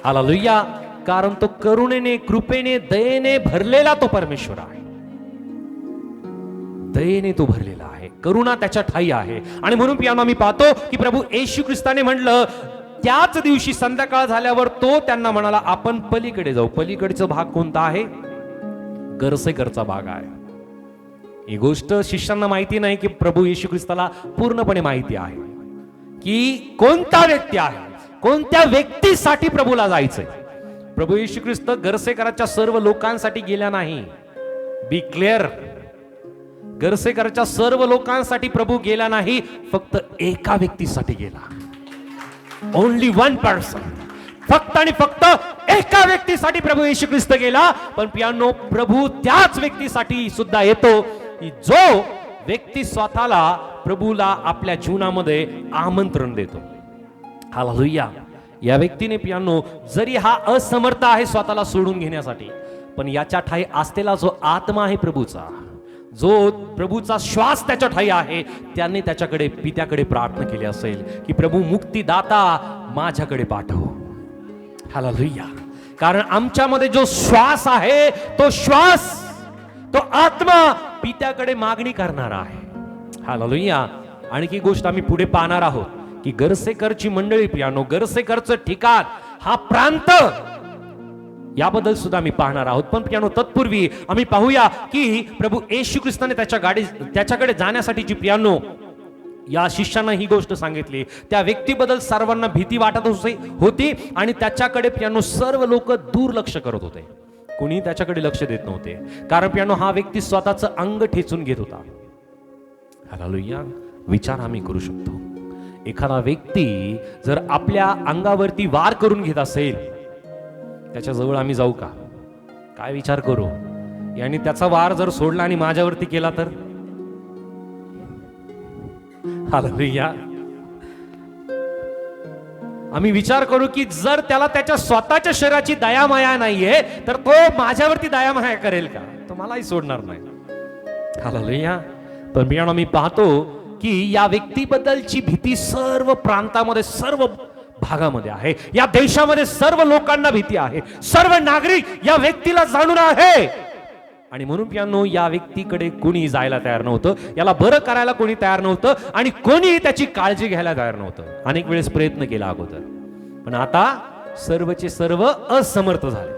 हालेलुया. कारण तो करुणेने, कृपेने, दयेने भरलेला तो परमेश्वर आहे. दयेने तो भरलेला आहे, करुणा त्याच्या ठाई आहे. आणि म्हणून प्रियांनो आम्ही पाहतो की प्रभू येशू ख्रिस्ताने म्हणलं त्याच दिवशी संध्याकाळ झाल्यावर तो त्यांना म्हणाला आपण पलीकडे जाऊ. पलीकडचा भाग कोणता आहे? गरसेकरचा भाग आहे. ही गोष्ट शिष्यांना माहिती नाही की प्रभू येशू ख्रिस्ताला पूर्णपणे माहिती आहे की कोणता व्यक्ती आहे, कोणत्या व्यक्तीसाठी प्रभूला जायचंय. प्रभू येशू ख्रिस्त गरसेकराच्या सर्व लोकांसाठी गेला नाही. बी क्लिअर. गरसेकराच्या सर्व लोकांसाठी प्रभू गेला नाही, फक्त एका व्यक्तीसाठी गेला. Only one person. फक्त आणि फक्त एका व्यक्तीसाठी प्रभू येशू ख्रिस्त गेला, पण पियानो प्रभू त्याच व्यक्तीसाठी सुद्धा येतो की जो व्यक्ती स्वतःला प्रभूला आपल्या जीवनामध्ये आमंत्रण देतो. हालेलुया. या व्यक्तीने पियानो जरी हा असमर्थ आहे स्वतःला सोडून घेण्यासाठी, पण याच्या ठाई असलेला जो आत्मा आहे प्रभूचा, जो प्रभूचा श्वास त्याच्या ठाई आहे, त्याने त्याच्याकडे पित्याकडे प्रार्थना केली असेल की प्रभू मुक्तिदाता माझ्याकडे पाठव. हालेलुया. कारण आमच्यामध्ये जो श्वास आहे, तो श्वास, तो आत्मा पित्याकडे मागणी करणारा आहे. हालेलुया. आणखी गोष्ट आम्ही पुढे पाहणार आहोत की गरसेकरची मंडळी पियानो, गरसेकरचं ठिकाण, हा प्रांत, याबद्दल सुद्धा आम्ही पाहणार आहोत. पण पियानो तत्पूर्वी आम्ही पाहूया की प्रभू येशू ख्रिस्ताने त्याच्याकडे जाण्यासाठीची पियानो या शिष्यांना ही गोष्ट सांगितली. त्या व्यक्तीबद्दल सर्वांना भीती वाटत होती आणि त्याच्याकडे पियानो सर्व लोक दुर्लक्ष करत होते. कोणी त्याच्याकडे लक्ष देत नव्हते, कारण पियानो हा व्यक्ती स्वतःचं अंग ठेचून घेत होता. हालेलुया. विचार आम्ही करू शकतो, एखादा व्यक्ती जर आपल्या अंगावरती वार करून घेत असेल, त्याच्याजवळ आम्ही जाऊ का? काय विचार करू? याने त्याचा वार जर सोडला आणि माझ्यावरती केला तर? हालेलुया. आम्ही विचार करू की जर त्याला त्याच्या स्वतःच्या शरीराची दयामाया नाहीये, तर तो माझ्यावरती दयामाया करेल का? तो मलाही सोडणार नाही. हालेलुया. पण पियानो मी पाहतो की या व्यक्तीबद्दलची भीती सर्व प्रांतामध्ये, सर्व भागामध्ये आहे. या देशामध्ये सर्व लोकांना भीती आहे. सर्व नागरिक या व्यक्तीला जाणून आहे. आणि म्हणून पियानो या व्यक्तीकडे कोणी जायला तयार नव्हतं, याला बरं करायला कोणी तयार नव्हतं आणि कोणीही त्याची काळजी घ्यायला तयार नव्हतं. अनेक वेळेस प्रयत्न केला अगोदर, पण आता सर्वचे सर्व असमर्थ झाले.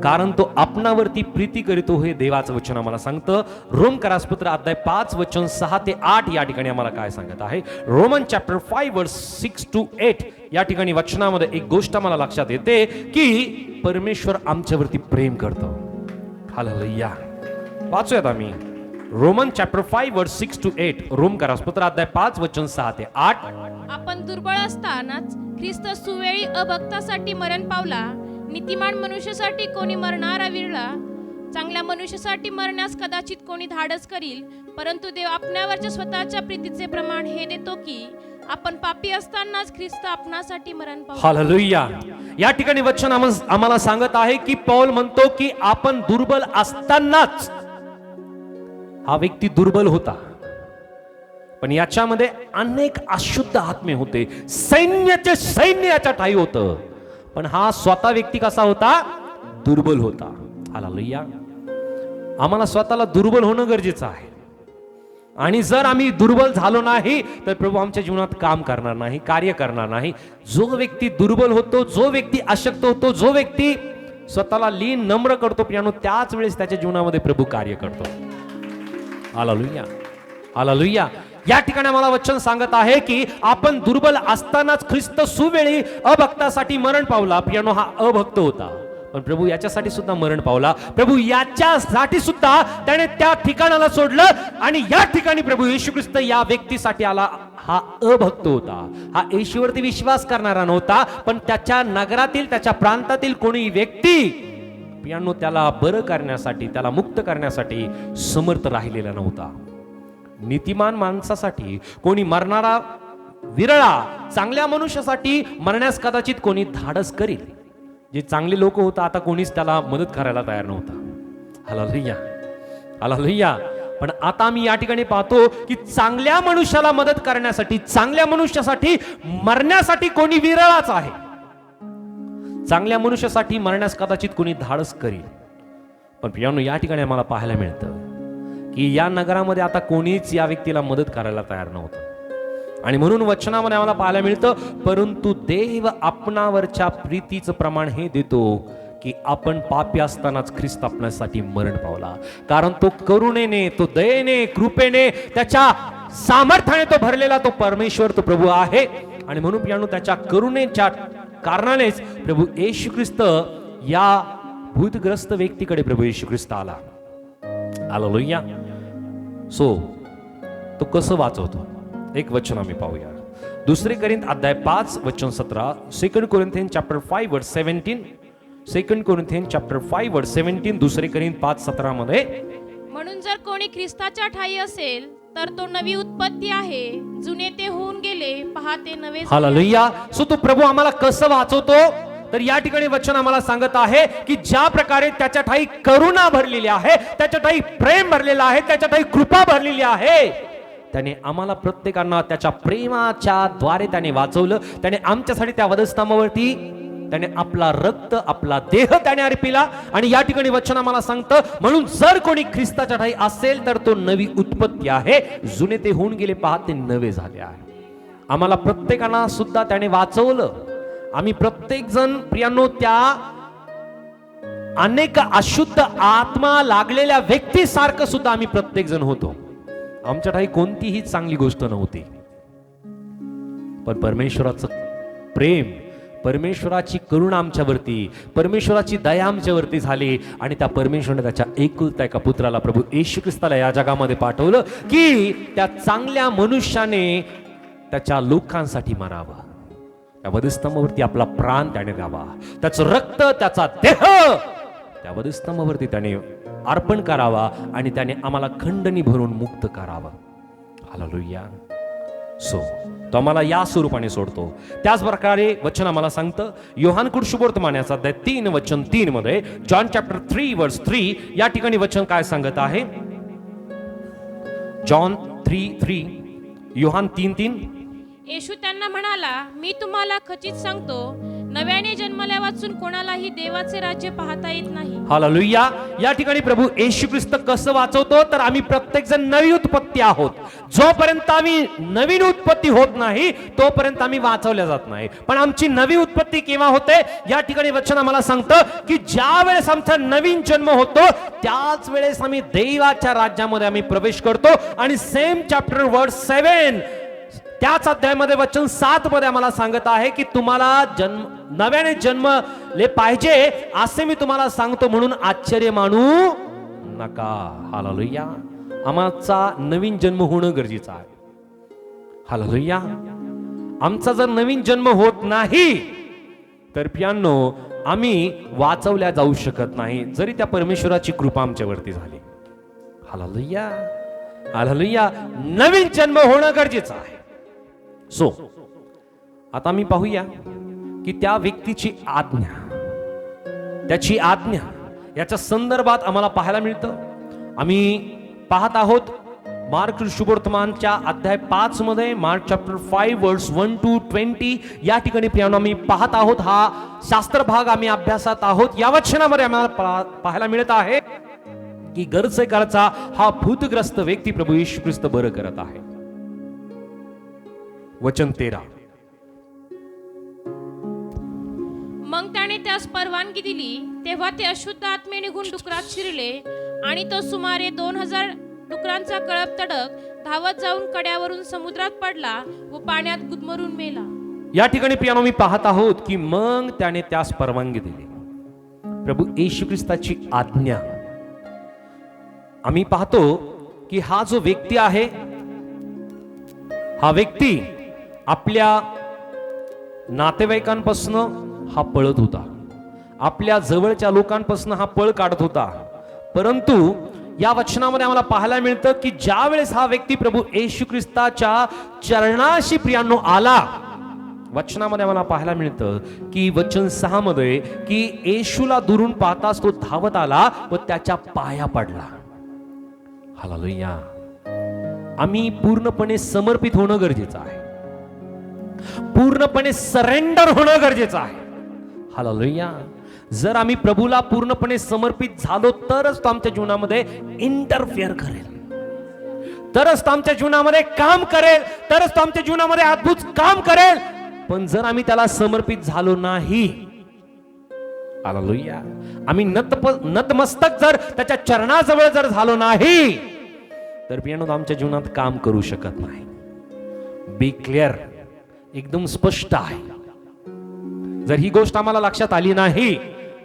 कारण तो आपणावरती प्रीती करीतो, हे देवाचं वचन आम्हाला सांगतं. रोमकरासपत्र अध्याय 5 वचन 6 ते 8 या ठिकाणी आम्हाला काय सांगत आहे? रोमन चॅप्टर 5 वर्स 6 to 8 या ठिकाणी वचनामध्ये एक गोष्ट आम्हाला लक्षात येते की परमेश्वर आमच्यावरती प्रेम करतो. हालेलुया. वाचूयात आम्ही रोमन चॅप्टर 5 वर्स 6 to 8. रोमकरासपत्र अध्याय 5 वचन 6 ते 8. आपण दुर्बळ असतानाच ख्रिस्त सुवेळी अभक्तासाठी मरण पावला. नीतिमान मनुष्यासाठी कोणी मरणारा विरला. चांगल्या मनुष्यासाठी मरण्यास कदाचित कोणी धाडस करील, परंतु देव आपल्यावरच्या स्वतःच्या प्रीतीचे प्रमाण हे देतो की आपण पापी असतानाच ख्रिस्त आपणासाठी मरण पावला. हालेलुया. या ठिकाणी वचन आम्हाला सांगत आहे की पौल म्हणतो की आपण दुर्बल असतानाच. हा व्यक्ती दुर्बल होता, पण याच्यामध्ये अनेक अशुद्ध आत्मे होते. सैन्याचे सैन्य याच्या ठाई होतं, पण हा स्वतः व्यक्ती कसा होता? दुर्बल होता. हालेलुया. आम्हाला स्वतःला दुर्बल होणं गरजेचं आहे. आणि जर आम्ही दुर्बल झालो नाही तर प्रभू आमच्या जीवनात काम करणार नाही, कार्य करणार नाही. जो व्यक्ती दुर्बल होतो, जो व्यक्ती अशक्त होतो, जो व्यक्ती स्वतःला लीन नम्र करतो पियानो, त्याच वेळेस त्याच्या जीवनामध्ये प्रभू कार्य करतो. हालेलुया. हालेलुया. या ठिकाणी आम्हाला वचन सांगत आहे की आपण दुर्बल असतानाच ख्रिस्त सुवेळी अभक्तासाठी मरण पावला. पियानो हा अभक्त होता, पण प्रभू याच्यासाठी सुद्धा मरण पावला. प्रभू याच्यासाठी सुद्धा त्याने त्या ठिकाणाला सोडलं आणि या ठिकाणी प्रभू येशू ख्रिस्त या व्यक्तीसाठी आला. हा अभक्त होता, हा येशूवरती विश्वास करणारा नव्हता, पण त्याच्या नगरातील, त्याच्या प्रांतातील कोणी व्यक्ती पियानो त्याला बरं करण्यासाठी, त्याला मुक्त करण्यासाठी समर्थ राहिलेला नव्हता. नीतिमान माणसासाठी कोणी मरणारा विरळा, चांगल्या मनुष्यासाठी मरण्यास कदाचित कोणी धाडस करील. जे चांगले लोक होता, आता कोणीच त्याला मदत करायला तयार नव्हता. हालेलुया. हालेलुया. पण आता मी या ठिकाणी पाहतो की चांगल्या मनुष्याला मदत करण्यासाठी, चांगल्या मनुष्यासाठी मरण्यासाठी कोणी विरळाच आहे. चांगल्या मनुष्यासाठी मरण्यास कदाचित कोणी धाडस करील, पण पियानो या ठिकाणी आम्हाला पाहायला मिळतं की या नगरामध्ये आता कोणीच या व्यक्तीला मदत करायला तयार नव्हतं. आणि म्हणून वचनामध्ये आम्हाला पाहायला मिळतं, परंतु देव आपणावरच्या प्रीतीचं प्रमाण हे देतो की आपण पापी असतानाच ख्रिस्त आपल्यासाठी मरण पावला. कारण तो करुणेने, तो दयेने, कृपेने, त्याच्या सामर्थ्याने तो भरलेला तो परमेश्वर, तो प्रभू आहे. आणि म्हणून पियानो त्याच्या करुणेच्या कारणानेच प्रभू येशू ख्रिस्त या भूतग्रस्त व्यक्तीकडे प्रभू येशू ख्रिस्त आला. हालेलुया. सो तो कसं वाचवतो? एक वचन आम्ही पाहूया. दुसरे कोरिंथ अध्याय 5 वचन 17, 2 Corinthians chapter 5 verse 17, 2 Corinthians chapter 5 verse 17, दुसरे कोरिंथ 5:17 मध्ये, म्हणून जर कोणी ख्रिस्ताच्या ठायी असेल तर तो नवी उत्पत्ती आहे, जुने ते होऊन गेले, पहा ते नवे झाले. हालेलुया. सो तो प्रभू आम्हाला कसं वाचवतो, तर या ठिकाणी वचन आम्हाला सांगत आहे की ज्या प्रकारे त्याच्या ठाई करुणा भरलेली आहे, त्याच्या ठाई प्रेम भरलेलं आहे, त्याच्या ठाई कृपा भरलेली आहे, त्याने आम्हाला प्रत्येकांना त्याच्या प्रेमाच्या द्वारे त्याने वाचवलं. त्याने आमच्यासाठी त्या वधस्तंभावरती त्याने आपला रक्त, आपला देह त्याने अर्पिला. आणि या ठिकाणी वचन आम्हाला सांगतं, म्हणून जर कोणी ख्रिस्ताच्या ठाई असेल तर तो नवी उत्पत्ती आहे, जुने ते होऊन गेले, पहा ते नवे झाले आहे. आम्हाला प्रत्येकांना सुद्धा त्याने वाचवलं. आम्ही प्रत्येक जण प्रियांनो त्या अनेक अशुद्ध आत्मा लागलेल्या व्यक्तीसारखं सुद्धा आम्ही प्रत्येक जण होतो. आमच्या ठाई कोणतीही चांगली गोष्ट नव्हती, पण परमेश्वराचं प्रेम, परमेश्वराची करुणा आमच्यावरती, परमेश्वराची दया आमच्यावरती झाली. आणि त्या परमेश्वराने त्याच्या एकुलता एका पुत्राला, प्रभू येशू ख्रिस्ताला या जगामध्ये पाठवलं की त्या चांगल्या मनुष्याने त्याच्या लोकांसाठी मरावं, त्या वधस्तंभावरती आपला प्राण त्याने द्यावा, त्याचं रक्त, त्याचा देह त्या वधस्तंभावरती त्याने अर्पण करावा आणि त्याने आम्हाला खंडणी भरून मुक्त करावं. हालेलुया. सो तो आम्हाला या स्वरूपाने सोडतो. त्याच प्रकारे वचन आम्हाला सांगतं योहान कुशुवर्तमानाचा अध्याय 3 वचन 3 मध्ये, जॉन चॅप्टर 3 वर्स 3, या ठिकाणी वचन काय सांगत आहे? जॉन 3:3, योहान 3:3. येशू त्यांना म्हणाला, मी तुम्हाला खचित सांगतो, नव्याने जन्मल्यावाचून कोणालाही देवाचे राज्य पाहता येत नाही. हालेलुया. या ठिकाणी प्रभू येशू ख्रिस्त कसं वाचवतो, तर आम्ही प्रत्येक जण नवी उत्पत्ती आहोत. जोपर्यंत आम्ही नवीन उत्पत्ती होत नाही तोपर्यंत आम्ही वाचवल्या जात नाही. पण आमची नवी उत्पत्ती केव्हा होते? या ठिकाणी वचन आम्हाला सांगतं की ज्या वेळेस आमचा नवीन जन्म होतो त्याच वेळेस आम्ही देवाच्या राज्यामध्ये आम्ही प्रवेश करतो. आणि सेम चॅप्टर वर्स 7 त्याच अध्यायामध्ये वचन 7 मध्ये आम्हाला सांगत आहे की तुम्हाला नव्याने जन्मले पाहिजे असे मी तुम्हाला सांगतो, म्हणून आश्चर्य मानू नका. हालेलुया. आमचा नवीन जन्म होणं गरजेचं आहे. हालेलुया. आमचा जर नवीन जन्म होत नाही तर प्रियांनो आम्ही वाचवल्या जाऊ शकत नाही, जरी त्या परमेश्वराची कृपा आमच्यावरती झाली. हालेलुया. हालेलुया. नवीन जन्म होणं गरजेचं आहे. सो आता मी पाहूया की त्या व्यक्तीची आज्ञा, त्याची आज्ञा याच्या संदर्भात आम्हाला पाहायला मिळतं. आम्ही पाहत आहोत मार्क शुभवर्तमानच्या अध्याय 5 मध्ये, मार्क चॅप्टर 5 वर्स 1 to 20 या ठिकाणी प्रियांनो आम्ही पाहत आहोत. हा शास्त्र भाग आम्ही अभ्यासात आहोत. या वचनामध्ये आम्हाला पाहायला मिळत आहे की गरजेकरचा हा भूतग्रस्त व्यक्ती प्रभू येशू ख्रिस्त बरं करत आहे. वचन 13. मग त्याने त्यास परवानगी दिली, तेव्हा ते अशुद्ध आत्मे निघून डुकरात शिरले आणि तो सुमारे 2000 डुकरांचा कळप तडक धावत जाऊन कड्यावरून समुद्रात पडला व पाण्यात गुदमरून मेला. या ठिकाणी प्रियांनो मी पाहत आहोत की मग त्याने त्यास परवानगी दिली, प्रभू येशू ख्रिस्ताची आज्ञा. आम्ही पाहतो की हा जो व्यक्ती आहे, हा व्यक्ती आपल्या नातेवाईकांपासून हा पळत होता, आपल्या जवळच्या लोकांपासून हा पळ काढत होता. परंतु या वचनामध्ये आम्हाला पाहायला मिळतं की ज्या वेळेस हा व्यक्ती प्रभू येशू ख्रिस्ताच्या चरणाशी प्रियांनो आला, वचनामध्ये आम्हाला पाहायला मिळतं की वचन 6 मध्ये की येशूला दुरून पाहताच तो धावत आला व त्याच्या पाया पडला. हालेलुया. आम्ही पूर्णपणे समर्पित होणं गरजेचं आहे, पूर्णपणे सरेंडर होणं गरजेचं आहे. हालेलुया. जर आम्ही प्रभूला पूर्णपणे समर्पित झालो तरच तो आमच्या जीवनामध्ये इंटरफेअर करेल, तरच तो आमच्या जीवनामध्ये काम करेल, तरच तो आमच्या जीवनामध्ये अद्भुत काम करेल. पण जर आम्ही त्याला समर्पित झालो नाही, हालेलुया, आम्ही नतमस्तक जर त्याच्या चरणाजवळ जर झालो नाही तर प्रियांनो आमच्या जीवनात काम करू शकत नाही. बी क्लिअर, एकदम स्पष्ट आहे. जर ही गोष्ट आम्हाला लक्षात आली नाही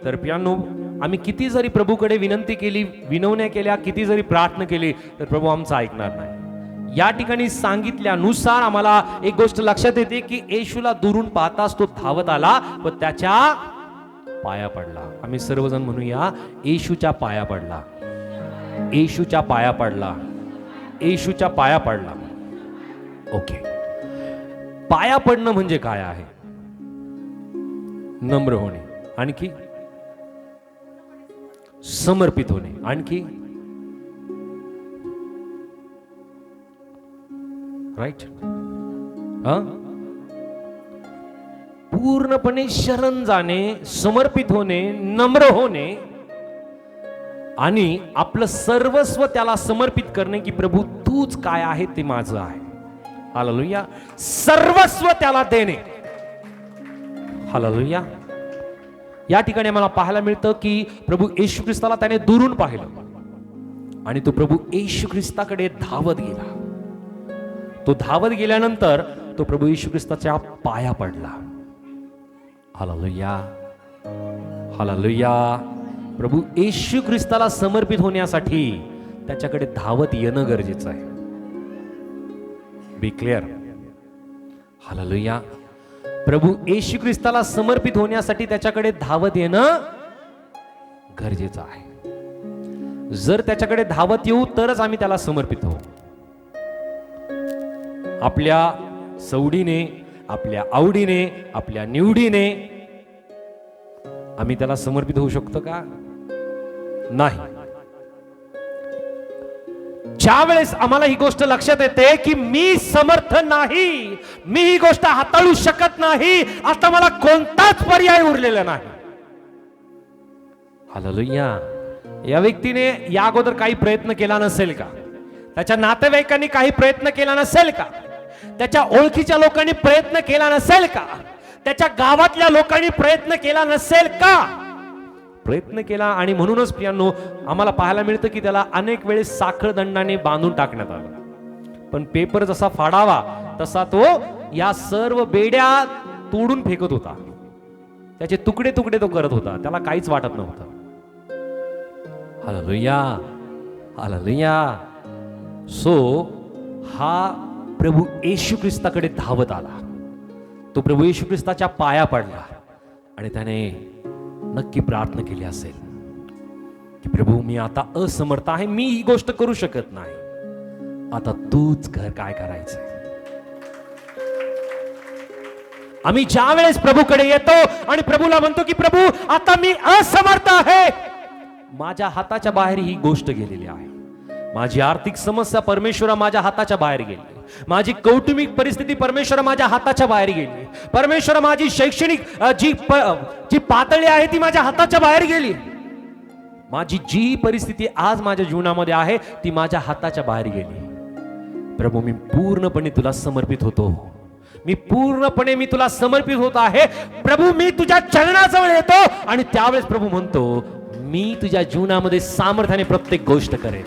तर प्रियांनो आम्ही किती जरी प्रभूकडे विनंती केली, विनवण्या केल्या, किती जरी प्रार्थना केली तर प्रभू आमचं ऐकणार नाही. या ठिकाणी सांगितल्यानुसार आम्हाला एक गोष्ट लक्षात येते की येशूला दुरून पाहताच तो धावत आला व त्याच्या पाया पडला. आम्ही सर्वजण म्हणूया, येशूच्या पाया पडला, येशूच्या पाया पडला, येशूच्या पाया पडला. ओके, पाया पडणं म्हणजे काय आहे? नम्र होणे, आणखी समर्पित होणे, आणखी राईट, पूर्णपणे शरण जाणे, समर्पित होणे, नम्र होणे आणि आपलं सर्वस्व त्याला समर्पित करणे की प्रभू तूच काय आहे ते माझं आहे. हालेलुया. सर्वस्व त्याला देणे. हालेलुया. या ठिकाणी मला पाहायला मिळतं की प्रभू येशू ख्रिस्ताला त्याने दुरून पाहिलं आणि तो प्रभू येशू ख्रिस्ताकडे धावत गेला. तो धावत गेल्यानंतर तो प्रभू येशू ख्रिस्ताच्या पाया पडला. Hallelujah, hallelujah. प्रभू येशू ख्रिस्ताला समर्पित होण्यासाठी त्याच्याकडे धावत येणं गरजेचं आहे. बी क्लिअर. हालेलुया. प्रभू येशू ख्रिस्ताला समर्पित होण्यासाठी त्याच्याकडे धावत येणं गरजेचं आहे. जर त्याच्याकडे धावत येऊ तरच आम्ही त्याला समर्पित होऊ. आपल्या सवडीने, आपल्या आवडीने, आपल्या निवडीने आम्ही त्याला समर्पित होऊ शकतो का? नाही. ज्या वेळेस आम्हाला ही गोष्ट लक्षात येते की मी समर्थ नाही, मी ही गोष्ट हाताळू शकत नाही, आता मला कोणताच पर्याय उरलेला नाही. हालेलुया. या व्यक्तीने या अगोदर काही प्रयत्न केला नसेल का? त्याच्या नातेवाईकांनी काही प्रयत्न केला नसेल का? त्याच्या ओळखीच्या लोकांनी प्रयत्न केला नसेल का? त्याच्या गावातल्या लोकांनी प्रयत्न केला नसेल का? प्रयत्न केला. आणि म्हणूनच प्रियांनो आम्हाला पाहायला मिळतं की त्याला अनेक वेळेस साखळदंडाने बांधून टाकण्यात आलं. पण पेपर जसा फाडावा तसा तो या सर्व बेड्या तोडून फेकत होता. त्याचे तुकडे तुकडे तो करत होता. त्याला काहीच वाटत नव्हतं. Hallelujah, hallelujah. सो हा प्रभू येशू ख्रिस्ताकडे धावत आला. तो प्रभू येशू ख्रिस्ताच्या पाया पडला आणि त्याने नक्की प्रार्थना केली असेल की प्रभू मी आता असमर्थ आहे, मी ही गोष्ट करू शकत नाही, आता तूच कर, काय करायचंय. आम्ही ज्या वेळेस प्रभूकडे येतो आणि प्रभूला म्हणतो की प्रभू आता मी असमर्थ आहे, माझ्या हाताच्या बाहेर ही गोष्ट गेलेली आहे, माझी आर्थिक समस्या परमेश्वरा माझ्या हाताच्या बाहेर गेली, माझी कौटुंबिक परिस्थिती परमेश्वरा माझ्या हाताच्या बाहेर गेली, परमेश्वरा माझी शैक्षणिक जी पातळी आहे ती माझ्या हाताच्या बाहेर गेली, माझी जी परिस्थिती आज माझ्या जीवनामध्ये आहे ती माझ्या हाताच्या बाहेर गेली. प्रभू मी पूर्णपणे तुला समर्पित होतो, मी पूर्णपणे मी तुला समर्पित होत आहे. प्रभू मी तुझ्या चरणाजवळ येतो आणि त्यावेळेस प्रभू म्हणतो मी तुझ्या जीवनामध्ये सामर्थ्याने प्रत्येक गोष्ट करेन.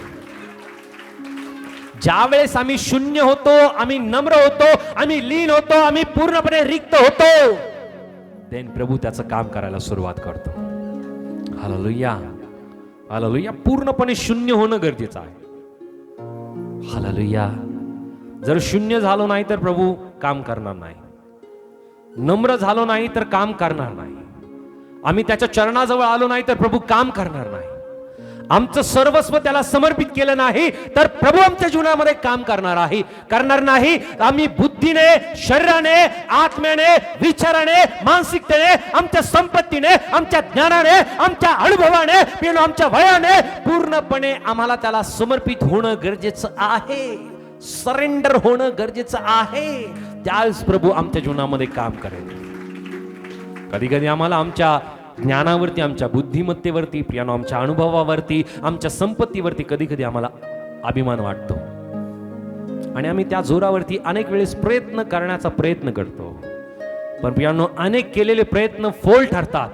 ज्या वेळेस आम्ही शून्य होतो, आम्ही नम्र होतो, आम्ही लीन होतो, आम्ही पूर्णपणे रिक्त होतो, देन प्रभू त्याचं काम करायला सुरुवात करतो. Hallelujah, hallelujah. पूर्णपणे शून्य होणं गरजेचं आहे. हालेलुया. जर शून्य झालो नाही तर प्रभू काम करणार नाही, नम्र झालो नाही तर काम करणार नाही, आम्ही त्याच्या चरणाजवळ आलो नाही तर प्रभू काम करणार नाही, आमचं सर्वस्व त्याला समर्पित केलं नाही तर प्रभू आमच्या जीवनामध्ये काम करणार नाही. आम्ही बुद्धीने, शरीराने, आत्म्याने, विचाराने, मानसिकतेने, आमच्या संपत्तीने, आमच्या ज्ञानाने, आमच्या अनुभवाने, आमच्या वयाने पूर्णपणे आम्हाला त्याला समर्पित होणं गरजेचं आहे, सरेंडर होणं गरजेचं आहे. त्यावेळेस प्रभू आमच्या जीवनामध्ये काम करेल. कधी कधी आम्हाला आमच्या ज्ञानावरती, आमच्या बुद्धिमत्तेवरती, प्रियानो आमच्या अनुभवावरती, आमच्या संपत्तीवरती कधी कधी आम्हाला अभिमान वाटतो आणि आम्ही त्या जोरावरती अनेक वेळेस प्रयत्न करण्याचा प्रयत्न करतो. पण प्रियानो अनेक केलेले प्रयत्न फोल ठरतात.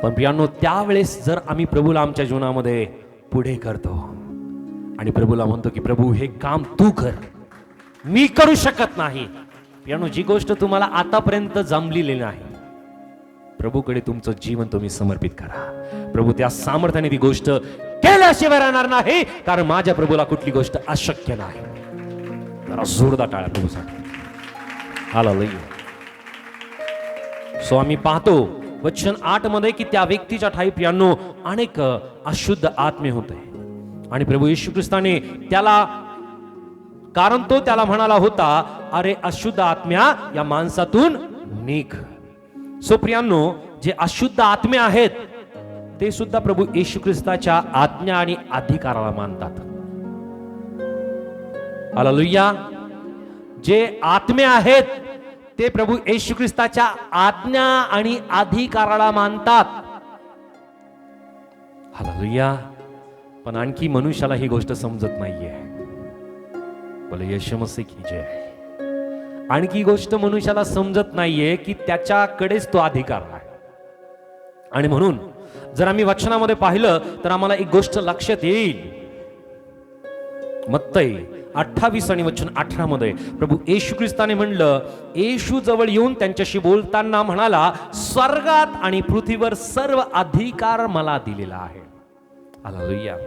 पण प्रियानो त्यावेळेस जर आम्ही प्रभूला आमच्या जीवनामध्ये पुढे करतो आणि प्रभूला म्हणतो की प्रभू हे काम तू कर, मी करू शकत नाही. प्रियानो जी गोष्ट तुम्हाला आतापर्यंत जमलेली नाही प्रभूकडे तुमचं जीवन तुम्ही समर्पित करा. प्रभू त्या सामर्थ्याने ती गोष्ट केलं केल्याशिवाय राहणार नाही, कारण माझ्या प्रभूला कुठली गोष्ट अशक्य नाही. जरा जोरदार टाळ्या प्रभूसाठी. हालेलुया. सो आम्ही पाहतो वचन 8 मध्ये की त्या व्यक्तीच्या ठाई प्रियांनो अनेक अशुद्ध आत्मे होते आणि प्रभू येशू ख्रिस्ताने त्याला, कारण तो त्याला म्हणाला होता, अरे अशुद्ध आत्म्या या माणसातून निघ. सो प्रियांनो, जे अशुद्ध आत्मे आहेत ते सुद्धा प्रभू येशू ख्रिस्ताच्या आज्ञा आणि अधिकाराला मानतात. हालेलुया. जे आत्मे आहेत ते प्रभू येशू ख्रिस्ताच्या आज्ञा आणि अधिकाराला मानतात. हालेलुया. पण आणखी मनुष्याला ही गोष्ट समजत नाहीये. बोले येशू मसीह की जय. आणखी गोष्ट मनुष्याला समजत नाहीये की त्याच्याकडेच तो अधिकार आहे. आणि म्हणून जर आम्ही वचनामध्ये पाहिलं तर आम्हाला एक गोष्ट लक्षात येईल. मत्तई 28 आणि वचन 18 मध्ये प्रभू येशू ख्रिस्ताने म्हणलं, येशू जवळ येऊन त्यांच्याशी बोलताना म्हणाला, स्वर्गात आणि पृथ्वीवर सर्व अधिकार मला दिलेला आहे. हालेलुया.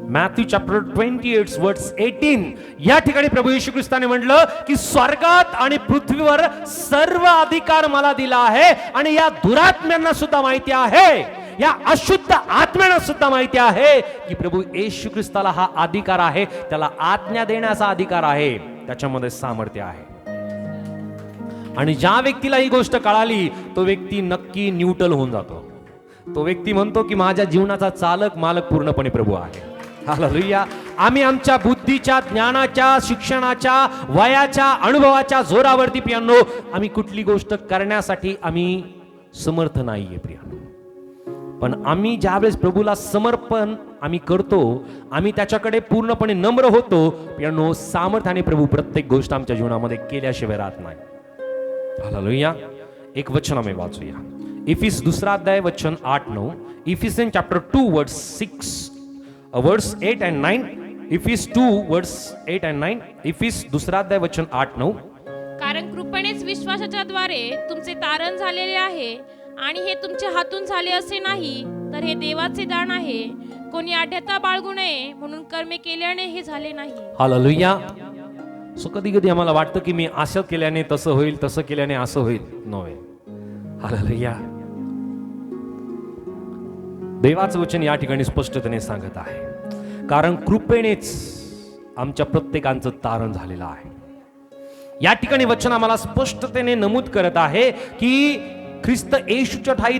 मॅथ्यू चॅप्टर 28 वर्स 18 या ठिकाणी प्रभू येशू ख्रिस्ताने म्हटलं की स्वर्गात आणि पृथ्वीवर सर्व अधिकार मला दिला आहे. आणि या दुरात्म्यांना सुद्धा माहिती आहे, या अशुद्ध आत्म्यांना सुद्धा माहिती आहे की प्रभू येशू ख्रिस्ताला हा अधिकार आहे, त्याला आज्ञा देण्याचा अधिकार आहे, त्याच्यामध्ये सामर्थ्य आहे. आणि ज्या व्यक्तीला ही गोष्ट कळाली तो व्यक्ती नक्की न्यूट्रल होऊन जातो. तो व्यक्ती म्हणतो की माझ्या जीवनाचा चालक मालक पूर्णपणे प्रभू आहे. हालेलुया. आम्ही आमच्या बुद्धीच्या, ज्ञानाच्या, शिक्षणाच्या, वयाच्या, अनुभवाच्या जोरावरती प्रियांनो आम्ही कुठली गोष्ट करण्यासाठी आम्ही समर्थ नाहीये प्रियांनो. पण आम्ही ज्यावेळेस प्रभूला समर्पण आम्ही करतो, आम्ही त्याच्याकडे पूर्णपणे नम्र होतो प्रियांनो, सामर्थ्याने प्रभू प्रत्येक गोष्ट आमच्या जीवनामध्ये केल्याशिवाय राहत नाही. हालेलुया. एक वचन आम्ही वाचूया. इफिस 2 अध्याय वचन 8-9. इफिसियन चॅप्टर 2 वर्स 6 वर्स 8 and 9. इफिस 2 वर्स 8 and 9. इफिस 2 अध्याय वचन 8-9. कारण कृपेनेच विश्वासाच्या द्वारे तुमचे तारण झालेले आहे, आणि हे तुमच्या हातून झाले असे नाही, तर हे देवाचे दान आहे. कोणी आढ्यता बाळगू नये म्हणून कर्मे केल्याने हे झाले नाही. हालेलुया. सो कधी कधी आम्हाला वाटतं की मी असं केल्याने तसं होईल, तसं केल्याने असं होईल. नव्हे. हालेलुया. देवाचं वचन या ठिकाणी स्पष्टतेने सांगत आहे, कारण कृपेनेच आमच्या प्रत्येकांचं तारण झालेलं आहे. या ठिकाणी वचन आम्हाला स्पष्टतेने नमूद करत आहे की ख्रिस्त येशूच्या ठाई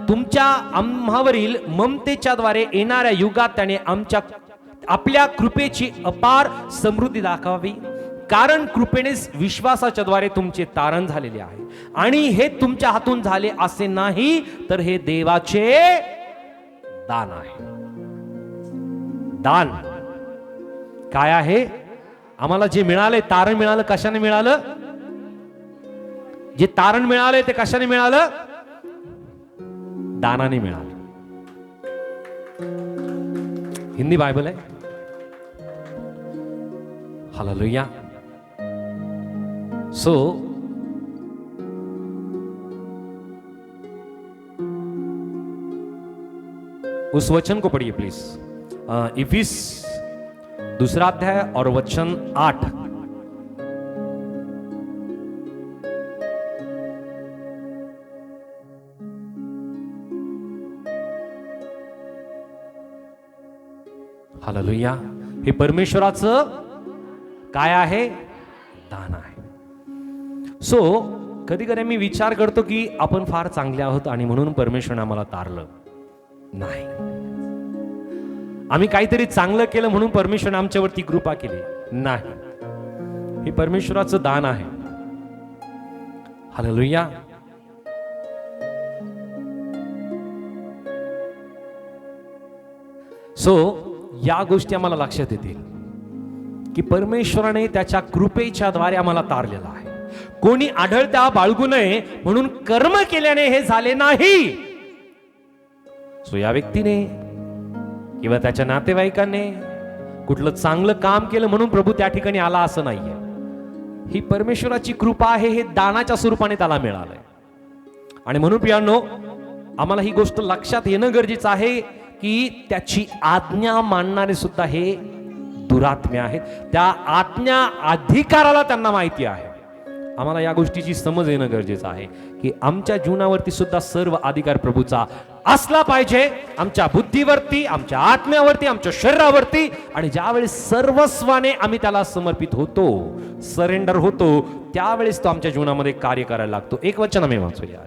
तुमच्या आम्हावरील ममतेच्या द्वारे येणाऱ्या युगात त्याने आपल्या कृपेची अपार समृद्धी दाखवावी. कारण कृपेनेच विश्वासाच्या द्वारे तुमचे तारण झालेले आहे, आणि हे तुमच्या हातून झाले असे नाही, तर हे देवाचे दान आहे. दान काय आहे? आम्हाला जे मिळाले, तारण मिळालं, कशाने मिळालं? जे तारण मिळाले ते कशाने मिळालं? दानाने मिळालं. हिंदी बायबल आहे. हालेलुया. सो उस वचन को पढ़िए प्लीज. इफिस 2 अध्याय और वचन 8. हालेलुया. हे परमेश्वराचं काय आहे? दान आहे. सो कधी कधी मी विचार करतो की आपण फार चांगले आहोत आणि म्हणून परमेश्वराने आम्हाला तारलं. नाही, आम्ही काहीतरी चांगलं केलं म्हणून परमेश्वराने आमच्यावरती कृपा केली नाही. हे परमेश्वराचं दान आहे. हालेलुया. सो या गोष्टी आम्हाला लक्षात येतील की परमेश्वराने त्याच्या कृपेच्या द्वारे आम्हाला तारलेला आहे. कोणी आढळता बाळगू नये म्हणून कर्म केल्याने हे झाले नाही. सो या व्यक्तीने किंवा त्याच्या नातेवाईकांनी कुठलं चांगलं काम केलं म्हणून प्रभू त्या ठिकाणी आला असं नाहीये. ही परमेश्वराची कृपा आहे, हे दानाच्या स्वरूपाने त्याला मिळालंय. आणि म्हणून प्रियांनो, आम्हाला ही गोष्ट लक्षात येणं गरजेचं आहे. की त्याची आज्ञा मानणारे सुद्धा हे दुरात्मे आहेत. त्या आज्ञा अधिकाराला त्यांना माहिती आहे. आम्हाला या गोष्टीची समज येणं गरजेचं आहे की आमच्या जीवनावरती सुद्धा सर्व अधिकार प्रभूचा असला पाहिजे. आमच्या बुद्धीवरती, आमच्या आत्म्यावरती, आमच्या शरीरावरती. आणि ज्यावेळेस सर्वस्वाने आम्ही त्याला समर्पित होतो, सरेंडर होतो, त्यावेळेस तो आमच्या जीवनामध्ये कार्य करायला लागतो. एक वचन आम्ही वाचूया.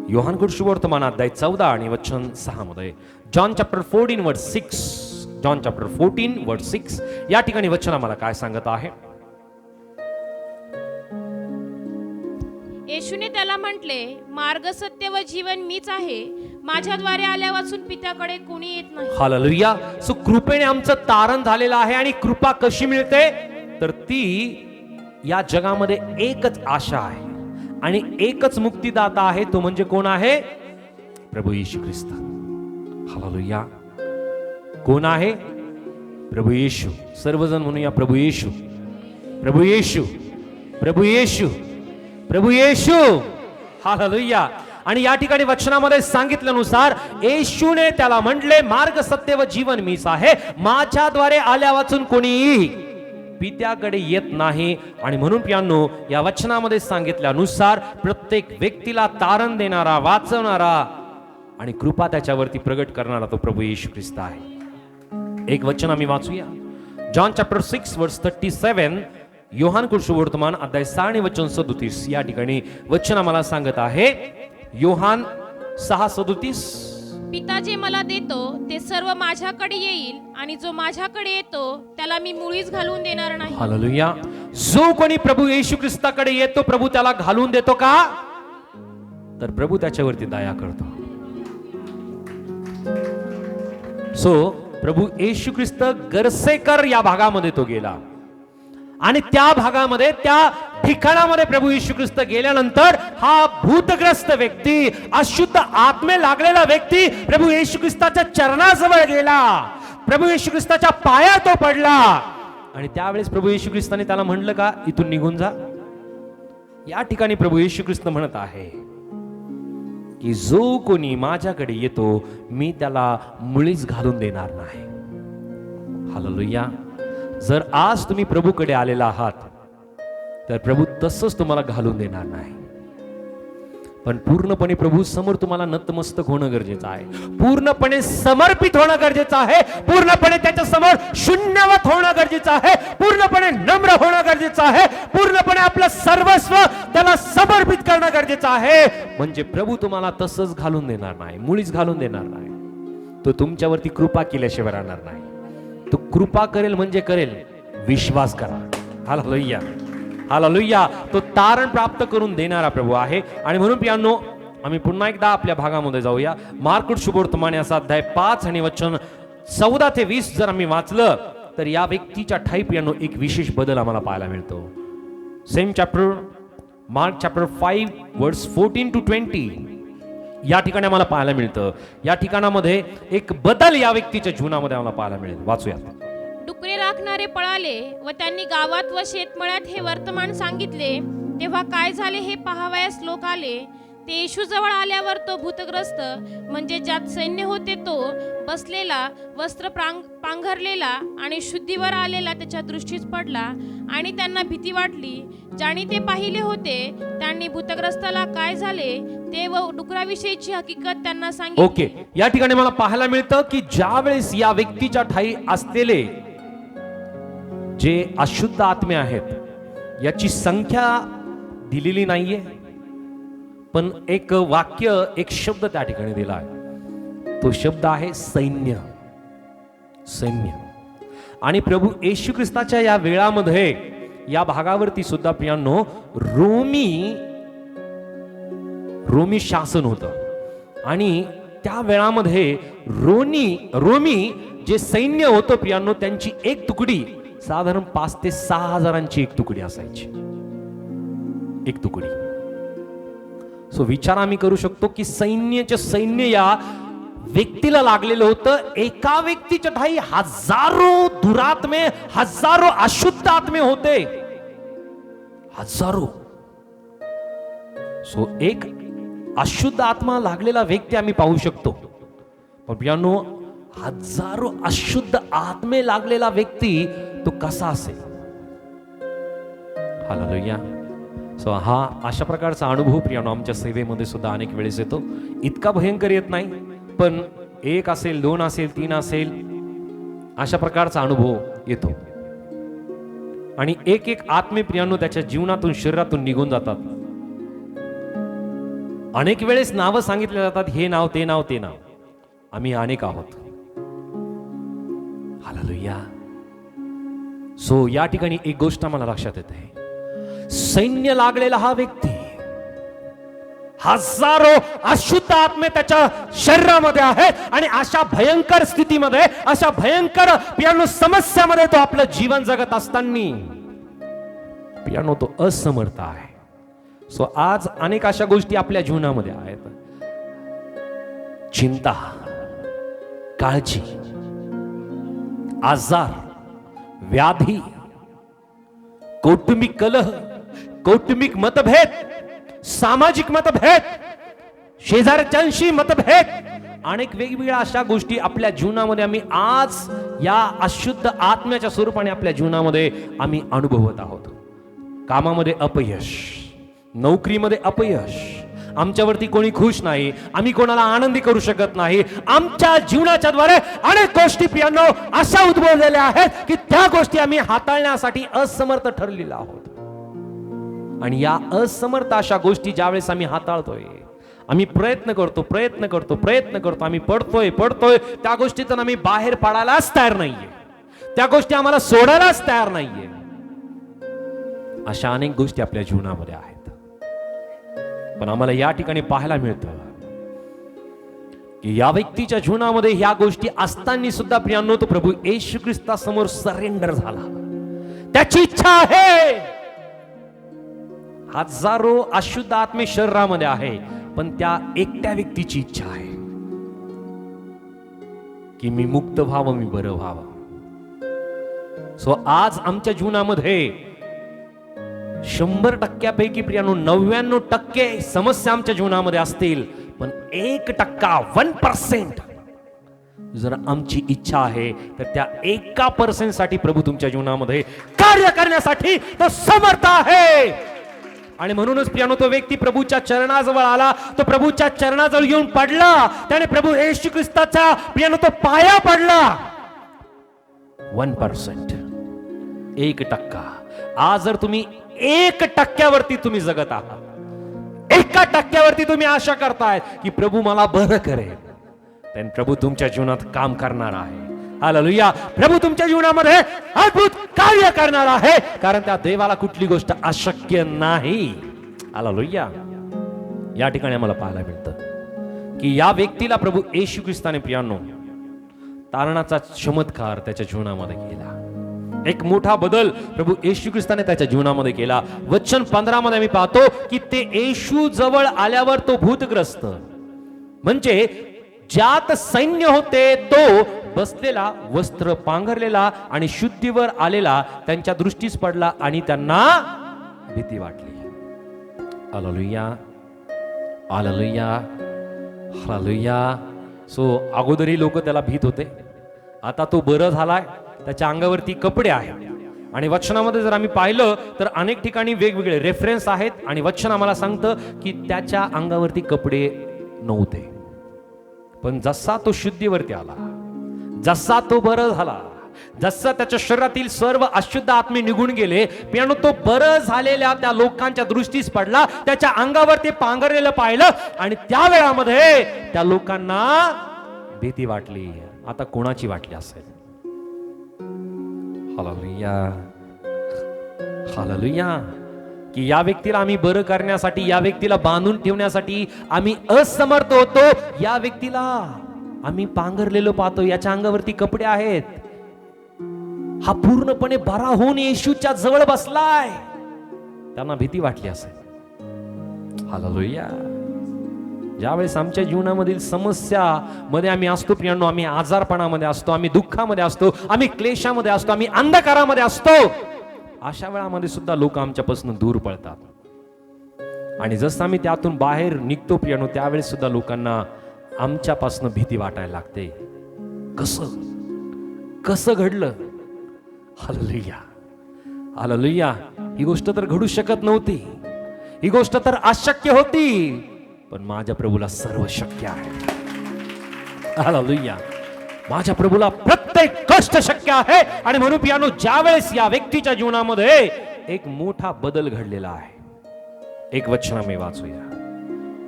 योहान शुभवर्तमान अध्याय 14 आणि वचन 6 मध्ये. जॉन चॅप्टर 14 वर्स 6. जॉन चॅप्टर 14 वर्स 6 या ठिकाणी वचन आम्हाला काय सांगत आहे? येशूने त्याला म्हटले, मार्ग, सत्य व जीवन मीच आहे. माझ्याद्वारे आल्या वाचून पित्याकडे कोणी येत नाही. हालेलुया. सो कृपेने आमचं तारण झालेलं आहे. आणि कृपा कशी मिळते? तर ती या जगामध्ये एकच आशा आहे आणि एकच मुक्तिदाता आहे. तो म्हणजे कोण आहे? प्रभू येशू ख्रिस्त. हालेलुया. कोण आहे? प्रभू येशू. सर्वजण म्हणूया प्रभू येशू, प्रभू येशू, प्रभू येशू, प्रभू येशू. हालेलुया. आणि या ठिकाणी वचनामध्ये सांगितल्यानुसार येशूने त्याला म्हटले, मार्ग, सत्य व जीवन मीच आहे. माझ्याद्वारे आल्या वाचून कोणी पित्याकडे येत नाही. आणि म्हणून प्रियांनो, या वचनामध्ये सांगितल्यानुसार प्रत्येक व्यक्तीला तारण देणारा, वाचवणारा आणि कृपा त्याच्यावरती प्रगट करणारा तो प्रभू येशू ख्रिस्त आहे. एक वचन आम्ही वाचूया. जॉन चॅप्टर 6 वर्स 37. योहान शुभवर्तमान अध्याय 6 आणि वचन 37 या ठिकाणी वचन आम्हाला सांगत आहे. योहान 6:37. पिता जे मला देतो ते सर्व माझ्याकडे येईल आणि जो माझ्याकडे येतो त्याला मी मुळीच घालून देणार नाही. हालेलुया. जो कोणी प्रभू येशू ख्रिस्ताकडे येतो, प्रभू त्याला घालून देतो का? तर प्रभू त्याच्यावरती दया करतो. सो प्रभू येशू ख्रिस्त गरसेकर या भागामध्ये तो गेला. आणि त्या भागामध्ये, त्या ठिकाणामध्ये प्रभू येशू ख्रिस्त गेल्यानंतर हा भूतग्रस्त व्यक्ती, अशुद्ध आत्मे लागलेला व्यक्ती प्रभू येशू ख्रिस्ताच्या चरणाजवळ गेला. प्रभू येशू ख्रिस्ताच्या पायात तो पडला. आणि त्यावेळेस प्रभू येशू ख्रिस्ताने त्याला म्हणलं का, इथून निघून जा? या ठिकाणी प्रभू येशू ख्रिस्त म्हणत आहे की जो कोणी माझ्याकडे येतो मी त्याला मुळीच घालून देणार नाही. हालेलुया. जर आज तुम्ही प्रभूकडे आलेला आहात तर प्रभू तसंच तुम्हाला घालून देणार नाही. पण पूर्णपणे प्रभू समोर तुम्हाला नतमस्तक होणं गरजेचं आहे. पूर्णपणे समर्पित होणं गरजेचं आहे. पूर्णपणे त्याच्या समोर शून्यवत होणं गरजेचं आहे. पूर्णपणे नम्र होणं गरजेचं आहे. पूर्णपणे आपलं सर्वस्व त्याला समर्पित करणं गरजेचं आहे. म्हणजे प्रभू तुम्हाला तसंच घालून देणार नाही, मुळीच घालून देणार नाही. तो तुमच्यावरती कृपा केल्याशिवाय राहणार नाही. तो कृपा करेल म्हणजे करेल, विश्वास करा. Hallelujah, hallelujah. तो तारण प्राप्त करून देणारा प्रभू आहे. आणि म्हणून प्रियांनो, आम्ही पुन्हा एकदा आपल्या भागामध्ये जाऊया. मार्क शुभवर्तमान याचा अध्याय 5 आणि वचन 14 ते 20 जर आम्ही वाचलं तर या व्यक्तीच्या ठाई प्रियांनो एक विशेष बदल आम्हाला पाहायला मिळतो. सेम चॅप्टर, मार्क चॅप्टर 5 वर्स 14 to 20 या ठिकाणी आम्हाला पाहायला मिळतं. या ठिकाणामध्ये एक बदल या व्यक्तीच्या जीवनामध्ये आम्हाला पाहायला मिळेल. वाचूया. डुकरे राखणारे पळाले व त्यांनी गावात व शेतमळ्यात हे वर्तमान सांगितले. तेव्हा काय झाले हे पाहावयास लोक आले. ते येशू जवळ आल्यावर तो भूतग्रस्त, म्हणजे ज्यात सैन्य होते, तो बसलेला, वस्त्र पांघरलेला आणि शुद्धीवर आलेला त्याच्या दृष्टीस पडला आणि त्यांना भीती वाटली. ज्यांनी ते पाहिले होते त्यांनी भूतग्रस्ताला काय झाले ते व डुकराविषयीची हकीकत त्यांना सांगितली. ओके. या ठिकाणी मला पाहायला मिळतं की ज्या वेळेस या व्यक्तीच्या ठाई असलेले जे अशुद्ध आत्मे आहेत याची संख्या दिलेली नाहीये, पण एक वाक्य, एक शब्द त्या ठिकाणी दिला आहे. तो शब्द आहे सैन्य. सैन्य. आणि प्रभू येशू ख्रिस्ताच्या या वेळामध्ये या भागावरती सुद्धा प्रियांनो रोमी शासन होतं. आणि त्या वेळामध्ये रोमी जे सैन्य होतं प्रियांनो, त्यांची एक तुकडी साधारण 5 ते 6 हजारांची एक तुकडी असायची. एक तुकडी. सो विचार आम्ही करू शकतो की सैन्य या व्यक्तीला लागलेलं होतं. एका व्यक्तीच्या ठाई हजारो दुरात्मे, हजारो अशुद्ध आत्मे होते. हजारो. सो एक अशुद्ध आत्मा लागलेला व्यक्ती आम्ही पाहू शकतो. पण प्रियांनो, हजारो अशुद्ध आत्मे लागलेला व्यक्ती तो कसा असेल? हालेलुया. सो हा अशा प्रकारचा अनुभव प्रियांनो आमच्या सेवेमध्ये सुद्धा अनेक वेळेस येतो. इतका भयंकर येत नाही, पण 1 असेल, 2 असेल, 3 असेल, अशा प्रकारचा अनुभव येतो. आणि एक आत्मे प्रियांनो त्याच्या जीवनातून, शरीरातून निघून जातात. अनेक वेळेस नावं सांगितले जातात, हे नाव, ते नाव, ते नाव. आम्ही अनेक आहोत. हालेलुया. सो या ठिकाणी एक गोष्ट मला लक्षात येते, सैन्य लागलेला हा व्यक्ती, हजारो अशुद्ध आत्मे त्याच्या शरीरामध्ये आहेत आणि अशा भयंकर स्थितीमध्ये, अशा भयंकर पियानो समस्यामध्ये तो आपलं जीवन जगत असताना पियानो तो असमर्थ आहे. सो आज अनेक अशा गोष्टी आपल्या जीवनामध्ये आहेत. चिंता, काळजी, आजार, व्याधी, कौटुंबिक कलह, कौटुंबिक मतभेद, सामाजिक मतभेद, शेजारच्यांशी मतभेद, अनेक वेगवेगळ्या अशा गोष्टी आपल्या जीवनामध्ये आम्ही आज या अशुद्ध आत्म्याच्या स्वरूपाने आपल्या जीवनामध्ये आम्ही अनुभवत आहोत. कामामध्ये अपयश, नोकरीमध्ये अपयश, आमच्यावरती कोणी खुश नाही, आम्ही कोणाला आनंदी करू शकत नाही. आमच्या जीवनाच्या द्वारे अनेक गोष्टी प्रियांनो अशा उद्भवलेल्या आहेत की त्या गोष्टी आम्ही हाताळण्यासाठी असमर्थ ठरलेलो आहोत. आणि या असमर्थ अशा गोष्टी ज्यावेळेस आम्ही हाताळतोय, आम्ही प्रयत्न करतो, आम्ही पडतोय, त्या गोष्टीतून आम्ही बाहेर पडायलाच तयार नाहीये, त्या गोष्टी आम्हाला सोडायलाच तयार नाहीये. अशा अनेक गोष्टी आपल्या जीवनामध्ये आहेत. पण आम्हाला या ठिकाणी पाहायला मिळतं की या व्यक्तीच्या जीवनामध्ये ह्या गोष्टी असताना सुद्धा प्रियांनो तो प्रभू येशू ख्रिस्तासमोर सरेंडर झाला. त्याची इच्छा आहे. हजारो अशुद्ध आत्मे शरीरामध्ये आहे, पण त्या एकट्या व्यक्तीची इच्छा आहे की मी मुक्त व्हावं, मी बरं व्हावं. सो आज आमच्या जीवनामध्ये 100% प्रियांनो 99% समस्या आमच्या जीवनामध्ये असतील, पण 1% 1% जर आमची इच्छा आहे तर त्या 1% साठी प्रभू तुमच्या जीवनामध्ये कार्य करण्यासाठी तो समर्थ आहे. आणि म्हणूनच प्रियांनो तो व्यक्ती प्रभूच्या चरणाजवळ आला, तो प्रभूच्या चरणाजवळ येऊन पडला, त्याने प्रभू येशू ख्रिस्ताचा प्रियांनो तो पाया पडला. 1%, 1%. आज जर तुम्ही 1% तुम्ही जगत आहात, 1% तुम्ही आशा करताय की प्रभू मला बरं करेल, तर प्रभू तुमच्या जीवनात काम करणार आहे. हालेलुया. प्रभू तुमच्या जीवनामध्ये अद्भुत कार्य करणार आहे, कारण त्या देवाला कुठली गोष्ट अशक्य नाही. हालेलुया. या ठिकाणी आम्हाला पाहायला मिळतं की या व्यक्तीला प्रभू येशू ख्रिस्ताने प्रियांनो तारणाचा चमत्कार त्याच्या जीवनामध्ये केला. एक मोठा बदल प्रभू येशू ख्रिस्ताने त्याच्या जीवनामध्ये केला. वचन 15 मध्ये आम्ही पाहतो की ते येशू जवळ आल्यावर तो भूतग्रस्त, म्हणजे ज्यात सैन्य होते तो बसलेला, वस्त्र पांघरलेला आणि शुद्धीवर आलेला त्यांच्या दृष्टीस पडला आणि त्यांना भीती वाटली. Hallelujah, hallelujah, hallelujah. सो अगोदरही लोक त्याला भीत होते, आता तो बरं झालाय, त्याच्या अंगावरती कपडे आहेत. आणि वचनामध्ये जर आम्ही पाहिलं तर अनेक ठिकाणी वेगवेगळे रेफरन्स आहेत आणि वचन आम्हाला सांगतं की त्याच्या अंगावरती कपडे नव्हते. पण जसा तो शुद्धीवरती आला, जसा तो बरं झाला, जसा त्याच्या शरीरातील सर्व अशुद्ध आत्मे निघून गेले, पियानो तो बरं झालेल्या त्या लोकांच्या दृष्टीस पडला, त्याच्या अंगावरती पांघरलेलं पाहिलं आणि त्या वेळामध्ये त्या लोकांना भीती वाटली. आता कोणाची वाटली असेल? Hallelujah, hallelujah. की या व्यक्तीला आम्ही बरं करण्यासाठी, या व्यक्तीला बांधून ठेवण्यासाठी आम्ही असमर्थ होतो. या व्यक्तीला आम्ही पांघरलेलो पाहतो, याच्या अंगावरती कपडे आहेत, हा पूर्णपणे बरा होऊन येशूच्या जवळ बसलाय, त्यांना भीती वाटली असेल. हालेलुया. ज्यावेळेस आमच्या जीवनामधील समस्या मध्ये आम्ही असतो प्रियांनो, आम्ही आजारपणामध्ये असतो, आम्ही दुःखामध्ये असतो, आम्ही क्लेशामध्ये असतो, आम्ही अंधकारामध्ये असतो, अशा वेळामध्ये सुद्धा लोक आमच्यापासून दूर पळतात. आणि जसं आम्ही त्यातून बाहेर निघतो प्रियांनो, त्यावेळेस सुद्धा लोकांना आमच्यापासून भीती वाटायला लागते. कसं घडलं? Hallelujah, hallelujah. ही गोष्ट तर घडू शकत नव्हती, ही गोष्ट तर अशक्य होती, पण माझ्या प्रभूला सर्व शक्य आहे. हालेलुया. माझ्या प्रभूला प्रत्येक कष्ट शक्य आहे. आणि म्हणून पियानो, ज्या वेळेस या व्यक्तीच्या जीवनामध्ये एक मोठा बदल घडलेला आहे. एक वचन आम्ही वाचूया,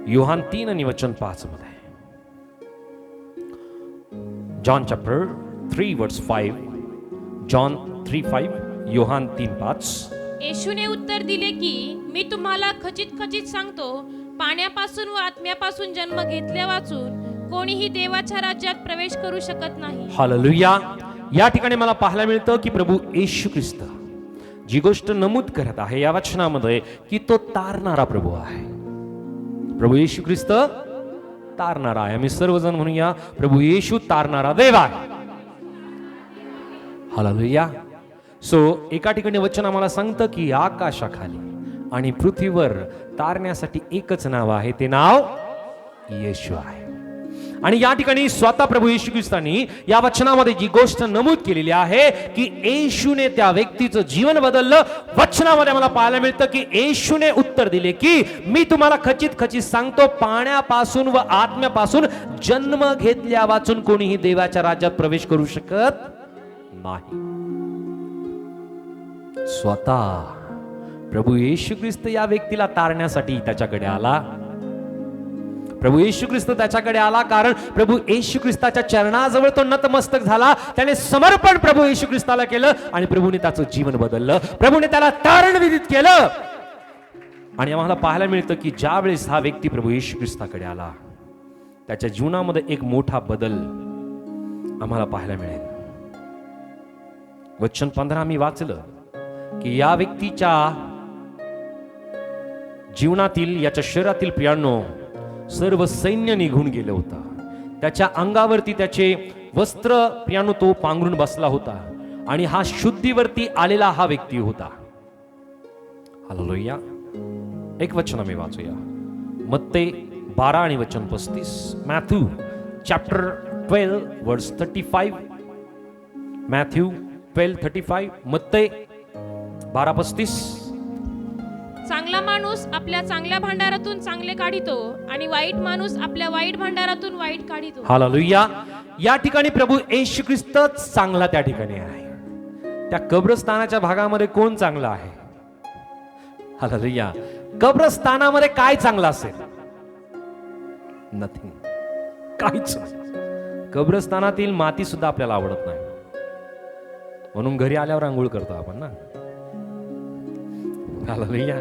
योहान 3 आणि वचन 5 मध्ये. जॉन चॅप्टर 3 वर्स 5. जॉन 3:5, योहान 3:5. येशूने उत्तर दिले की, मी तुम्हाला खचित खचित सांगतो, पाण्यापासून व आत्म्यापासून जन्म घेतल्या वाचून कोणीही देवाच्या राज्यात प्रवेश करू शकत नाही. हालेलुया. या ठिकाणी मला पाहायला मिळतं की प्रभू येशू ख्रिस्त जी गोष्ट नमूद करत आहे या वचनामध्ये, की तो तारणारा प्रभू आहे. प्रभू येशू ख्रिस्त तारणारा आहे. आम्ही सर्वजण म्हणूया, प्रभू येशू तारणारा देव आहे. हालेलुया. सो एका ठिकाणी वचन आम्हाला सांगतं की आकाशाखाली आणि पृथ्वीवर तारण्यासाठी एकच नाव आहे, ते नाव येशू आहे. आणि या ठिकाणी स्वतः प्रभू येशू ख्रिस्तानी या वचनामध्ये जी गोष्ट नमूद केलेली आहे की येशूने त्या व्यक्तीचं जीवन बदललं. वचनामध्ये मला पाहायला मिळतं की येशूने उत्तर दिले की, मी तुम्हाला खचित खचित सांगतो, पाण्यापासून व आत्म्यापासून जन्म घेतल्या वाचून कोणीही देवाच्या राज्यात प्रवेश करू शकत नाही. स्वतः प्रभू येशू ख्रिस्त या व्यक्तीला तारण्यासाठी त्याच्याकडे आला. प्रभू येशू ख्रिस्त त्याच्याकडे आला कारण प्रभू येशू ख्रिस्ताच्या चरणाजवळ तो नतमस्तक झाला. त्याने समर्पण प्रभू येशू ख्रिस्ताला केलं आणि प्रभूने त्याचं जीवन बदललं. प्रभूने त्याला तारण विदित केलं. आणि आम्हाला पाहायला मिळतं की ज्या वेळेस हा व्यक्ती प्रभू येशू ख्रिस्ताकडे आला, त्याच्या जीवनामध्ये एक मोठा बदल आम्हाला पाहायला मिळेल. वचन 15 मी वाचलं की या व्यक्तीच्या जीवनातील, याच्या शरीरातील प्रियांनो, सर्व सैन्य निघून गेलं होतं. त्याच्या अंगावरती त्याचे वस्त्र प्रियांनो तो पांघरून बसला होता आणि हा शुद्धीवरती आलेला हा व्यक्ती होता. हालेलुया. एक वचन आम्ही वाचूया, मत्ते 12 आणि वचन 35. मॅथ्यू चॅप्टर 12 वर्स 35. मॅथ्यू 12:35. मत्ते 12:35. चांगला माणूस आपल्या चांगल्या भांडारातून चांगले काढितो आणि वाईट माणूस आपल्या वाईट भांडारातून वाईट काढितो. हालेलुया. या ठिकाणी प्रभू येशू ख्रिस्त चांगला त्या ठिकाणी आहे. त्या कब्रस्थानाच्या भागामध्ये कोण चांगला आहे? हालेलुया. कब्रस्थानामध्ये काय चांगलं असेल? नथिंग, काहीच नाही. कब्रस्थानातील माती सुद्धा आपल्याला आवडत नाही, म्हणून घरी आल्यावर आंघोळ करतो आपण ना. हालेलुया.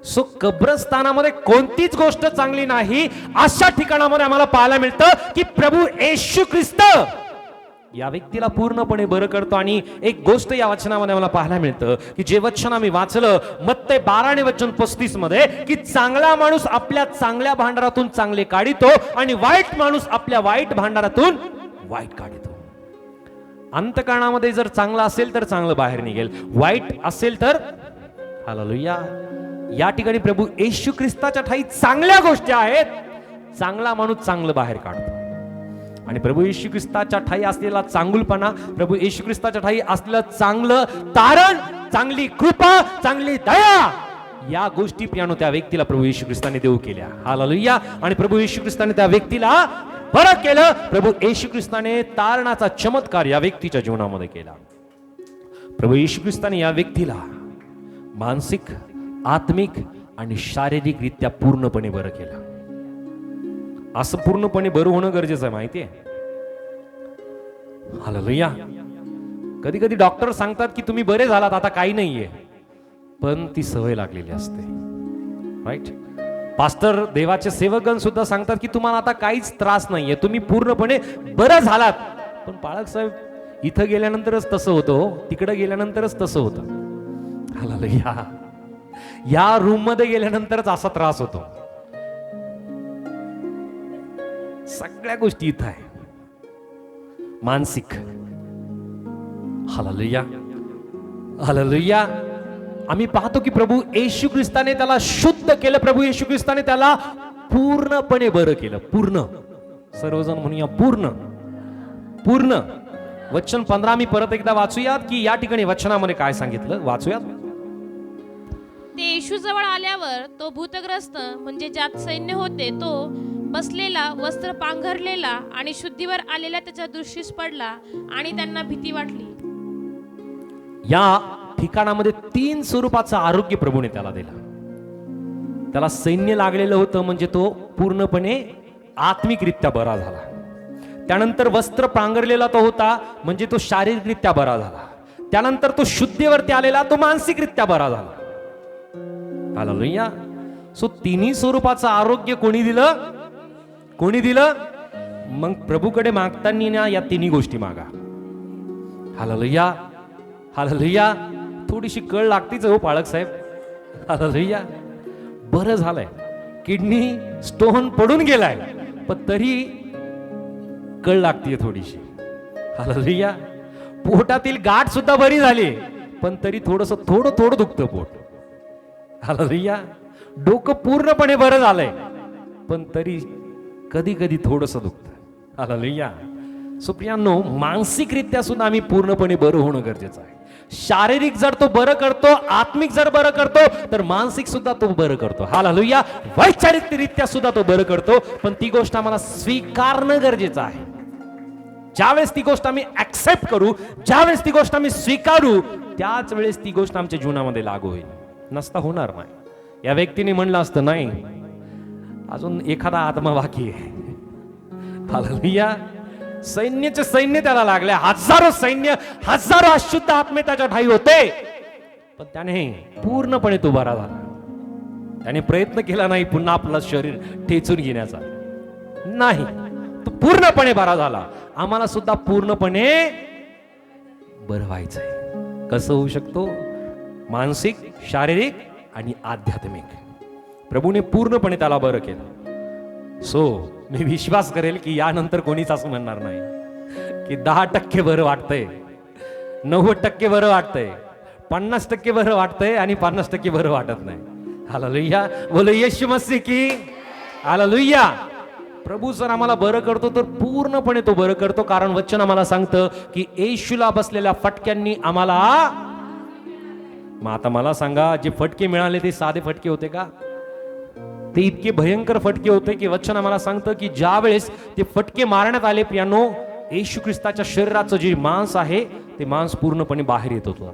सो कब्रस्थानामध्ये कोणतीच गोष्ट चांगली नाही. अशा ठिकाणामध्ये आम्हाला पाहायला मिळतं की प्रभू येशू ख्रिस्त या व्यक्तीला पूर्णपणे बरं करतो. आणि एक गोष्ट या वचनामध्ये मला पाहायला मिळतं की जे वचन आम्ही वाचलं मत्ते 12 आणि वचन 35 मध्ये, की चांगला माणूस आपल्या चांगल्या भांडारातून चांगले काढितो आणि वाईट माणूस आपल्या वाईट भांडारातून वाईट काढितो. अंतःकरणामध्ये जर चांगला असेल तर चांगलं बाहेर निघेल, वाईट असेल तर. हालेलुया. या ठिकाणी प्रभू येशू ख्रिस्ताच्या ठाई चांगल्या गोष्टी आहेत. चांगला माणूस चांगलं बाहेर काढतो आणि प्रभू येशू ख्रिस्ताच्या ठाई असलेला चांगुलपणा, प्रभू येशू ख्रिस्ताच्या ठाई असलेलं चांगलं तारण, चांगली कृपा, चांगली दया, या गोष्टी प्रियानो त्या व्यक्तीला प्रभू येशू ख्रिस्ताने देऊ केल्या. हालेलुया. आणि प्रभू येशू ख्रिस्ताने त्या व्यक्तीला बरं केलं. प्रभू येशू ख्रिस्ताने तारणाचा चमत्कार या व्यक्तीच्या जीवनामध्ये केला. प्रभू येशू ख्रिस्ताने या व्यक्तीला मानसिक, आत्मिक आणि शारीरिक रित्या पूर्णपणे बरं केलं. असं पूर्णपणे बरं होणं गरजेचं आहे, माहिती आहे. हालेलुया. कधी कधी डॉक्टर सांगतात की तुम्ही बरे झालात, आता काही नाहीये, पण ती सवय लागलेली असते. राईट. पास्टर, देवाचे सेवकगण सुद्धा सांगतात की तुम्हाला आता काहीच त्रास नाहीये, तुम्ही पूर्णपणे बरं झालात. पण पाळक साहेब, इथं गेल्यानंतरच तसं होतं, तिकडे गेल्यानंतरच तसं होतं. हालेलुया. या रूम मध्ये गेल्यानंतरच असा त्रास होतो. सगळ्या गोष्टी इथं आहे, मानसिक. हालेलुया. हालेलुया. आम्ही पाहतो की प्रभू येशू ख्रिस्ताने त्याला शुद्ध केलं. प्रभू येशू ख्रिस्ताने त्याला पूर्णपणे बरं केलं. पूर्ण, सर्वजण म्हणूया पूर्ण. पूर्ण. वचन 15 मी परत एकदा वाचूयात की या ठिकाणी वचनामध्ये काय सांगितलं, वाचूयात. ते येशू जवळ आल्यावर तो भूतग्रस्त म्हणजे ज्यात सैन्य होते तो बसलेला, वस्त्र पांघरलेला आणि शुद्धीवर आलेला त्याच्या दृष्टीस पडला आणि त्यांना भीती वाटली. या ठिकाणामध्ये 3 स्वरूपाचं आरोग्य प्रभूने त्याला दिलं. त्याला सैन्य लागलेलं होतं म्हणजे तो पूर्णपणे आत्मिकरित्या बरा झाला. त्यानंतर वस्त्र पांघरलेला तो होता म्हणजे तो शारीरिकरित्या बरा झाला. त्यानंतर तो शुद्धीवरती आलेला, तो मानसिकरित्या बरा झाला. हालेलुया. सो तिन्ही स्वरूपाचं आरोग्य कोणी दिलं? कोणी दिलं? मग प्रभूकडे मागताना ना या तिन्ही गोष्टी मागा. हालेलुया. हालेलुया. थोडीशी कळ लागतीच हो पाळक साहेब. हालेलुया. बरं झालंय, किडनी स्टोन पडून गेलाय पण तरी कळ लागतीये थोडीशी. हालेलुया. पोटातील गाठ सुद्धा बरी झाली पण तरी थोडं दुखतं पोट. हालेलुया. डोकं पूर्णपणे बरं झालंय पण तरी कधी कधी थोडंसं दुखतं. हालेलुया. सुप्रियांनो, मानसिकरित्या सुद्धा आम्ही पूर्णपणे बरं होणं गरजेचं आहे. शारीरिक जर तो बरं करतो, आत्मिक जर बरं करतो तर मानसिक सुद्धा तो बरं करतो. हालेलुया. वैचारिकरित्या सुद्धा तो बरं करतो. पण ती गोष्ट आम्हाला स्वीकारणं गरजेचं आहे. ज्यावेळेस ती गोष्ट आम्ही ऍक्सेप्ट करू, ज्यावेळेस ती गोष्ट आम्ही स्वीकारू, त्याच वेळेस ती गोष्ट आमच्या जीवनामध्ये लागू होईल. नसता होणार नाही. या व्यक्तीने म्हणलं असतं नाही, अजून एखादा आत्मा बाकी आहे. हालेलुया. सैन्याचे सैन्य त्याला लागले, हजारो अशुद्ध आत्मे त्याच्या ठाई होते पण त्याने पूर्णपणे तो बरा झाला. त्याने प्रयत्न केला नाही पुन्हा आपलं शरीर ठेचून घेण्याचा. नाही, तो पूर्णपणे बरा झाला. आम्हाला सुद्धा पूर्णपणे बरं व्हायचंय. कसं होऊ शकतो? मानसिक, शारीरिक आणि आध्यात्मिक. प्रभूने पूर्णपणे त्याला बरं केलं. सो मी विश्वास करेल की यानंतर कोणीच असं म्हणणार नाही की 10% बरं वाटतंय, 90% बरं वाटतंय, 50% बरं वाटतंय आणि 50% बरं वाटत नाही. हालेलुया. बोलो येशू मसीह की. हालेलुया. प्रभू जर आम्हाला बरं करतो तर पूर्णपणे तो बरं करतो. कारण वचन आम्हाला सांगतं की येशूला बसलेल्या फटक्यांनी आम्हाला. मग आता मला सांगा, जे फटके मिळाले ते साधे फटके होते का? ते इतके भयंकर फटके होते की वचन आम्हाला सांगतं की ज्या वेळेस ते फटके मारण्यात आले प्रियानो, येशू ख्रिस्ताच्या शरीराचं जे मांस आहे ते मांस पूर्णपणे बाहेर येत होतं.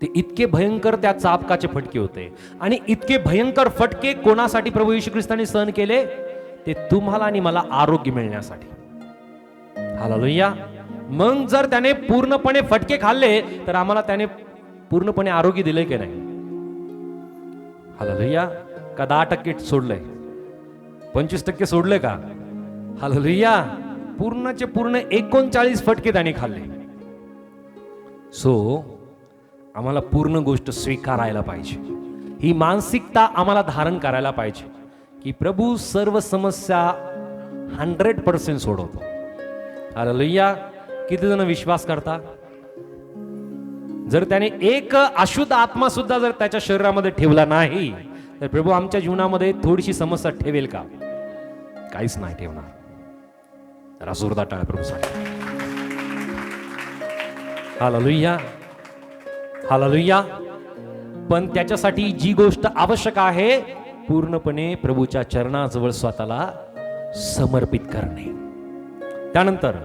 ते इतके भयंकर त्या चाबकाचे फटके होते. आणि इतके भयंकर फटके कोणासाठी प्रभू येशू ख्रिस्ताने सहन केले? ते तुम्हाला आणि मला आरोग्य मिळण्यासाठी. हालेलुया. मग जर त्याने पूर्णपणे फटके खाल्ले तर आम्हाला त्याने पूर्णपणे आरोग्य दिले की नाही? हालेलुया. का 10% सोडलंय? 25% सोडले का? हालेलुया. पूर्णचे पूर्ण 39 फटके त्याने खाल्ले. सो आम्हाला पूर्ण गोष्ट स्वीकारायला पाहिजे. ही मानसिकता आम्हाला धारण करायला पाहिजे की प्रभू सर्व समस्या 100% सोडवतो. हालेलुया. किती जण विश्वास करता? जर त्याने एक अशुद्ध आत्मा सुद्धा जर त्याच्या शरीरामध्ये ठेवला नाही तर प्रभू आमच्या जीवनामध्ये थोडीशी समस्या ठेवेल का? काहीच नाही ठेवणार. जरा जोरदार टाळ्या प्रभूसाठी. हालेलुया. हालेलुया. पण त्याच्यासाठी जी गोष्ट आवश्यक आहे पूर्णपणे प्रभूच्या चरणाजवळ स्वतःला समर्पित करणे. त्यानंतर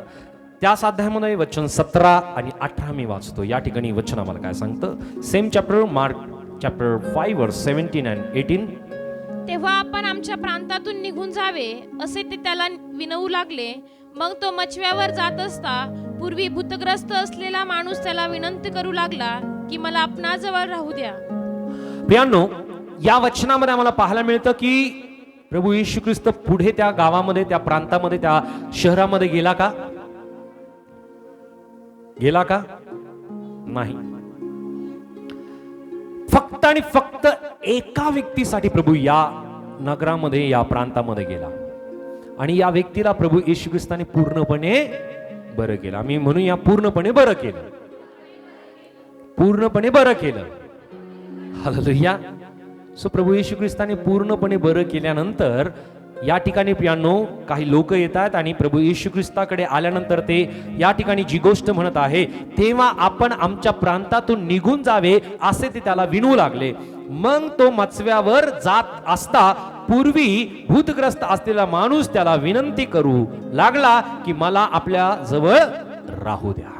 त्याच अध्यायामध्ये वचन 17 आणि 18 मी वाचतो. या ठिकाणी वचन आम्हाला काय सांगतं? सेम चॅप्टर, मार्क चॅप्टर 5 वर्स 17 and 18. तेव्हा आपण आमच्या प्रांतातून निघून जावे असे ते त्याला विनवू लागले. मग तो मचव्यावर जात असता पूर्वी भूतग्रस्त असलेला माणूस त्याला विनंती करू लागला की मला आपणाजवळ राहू द्या. प्रियांनो, या वचनामध्ये आम्हाला पाहायला मिळतं की प्रभू येशू ख्रिस्त पुढे त्या गावामध्ये, त्या प्रांतामध्ये, त्या शहरामध्ये गेला का? गेला का? नाही. फक्त आणि फक्त एका व्यक्तीसाठी प्रभू या नगरामध्ये, या प्रांतामध्ये गेला आणि या व्यक्तीला प्रभू येशू ख्रिस्ताने पूर्णपणे बरं केलं. आम्ही म्हणूया पूर्णपणे बरं केलं. पूर्णपणे बरं केलं. हालेलुया. सो प्रभू येशू ख्रिस्ताने पूर्णपणे बरं केल्यानंतर या ठिकाणी प्रियांनो काही लोक येतात आणि प्रभू येशू ख्रिस्ताकडे आल्यानंतर ते या ठिकाणी जी गोष्ट म्हणत आहे, तेव्हा आपण आमच्या प्रांतातून निघून जावे असे ते त्याला विनवू लागले. मग तो मचव्यावर जात असता पूर्वी भूतग्रस्त असलेला माणूस त्याला विनंती करू लागला की मला आपल्या जवळ राहू द्या.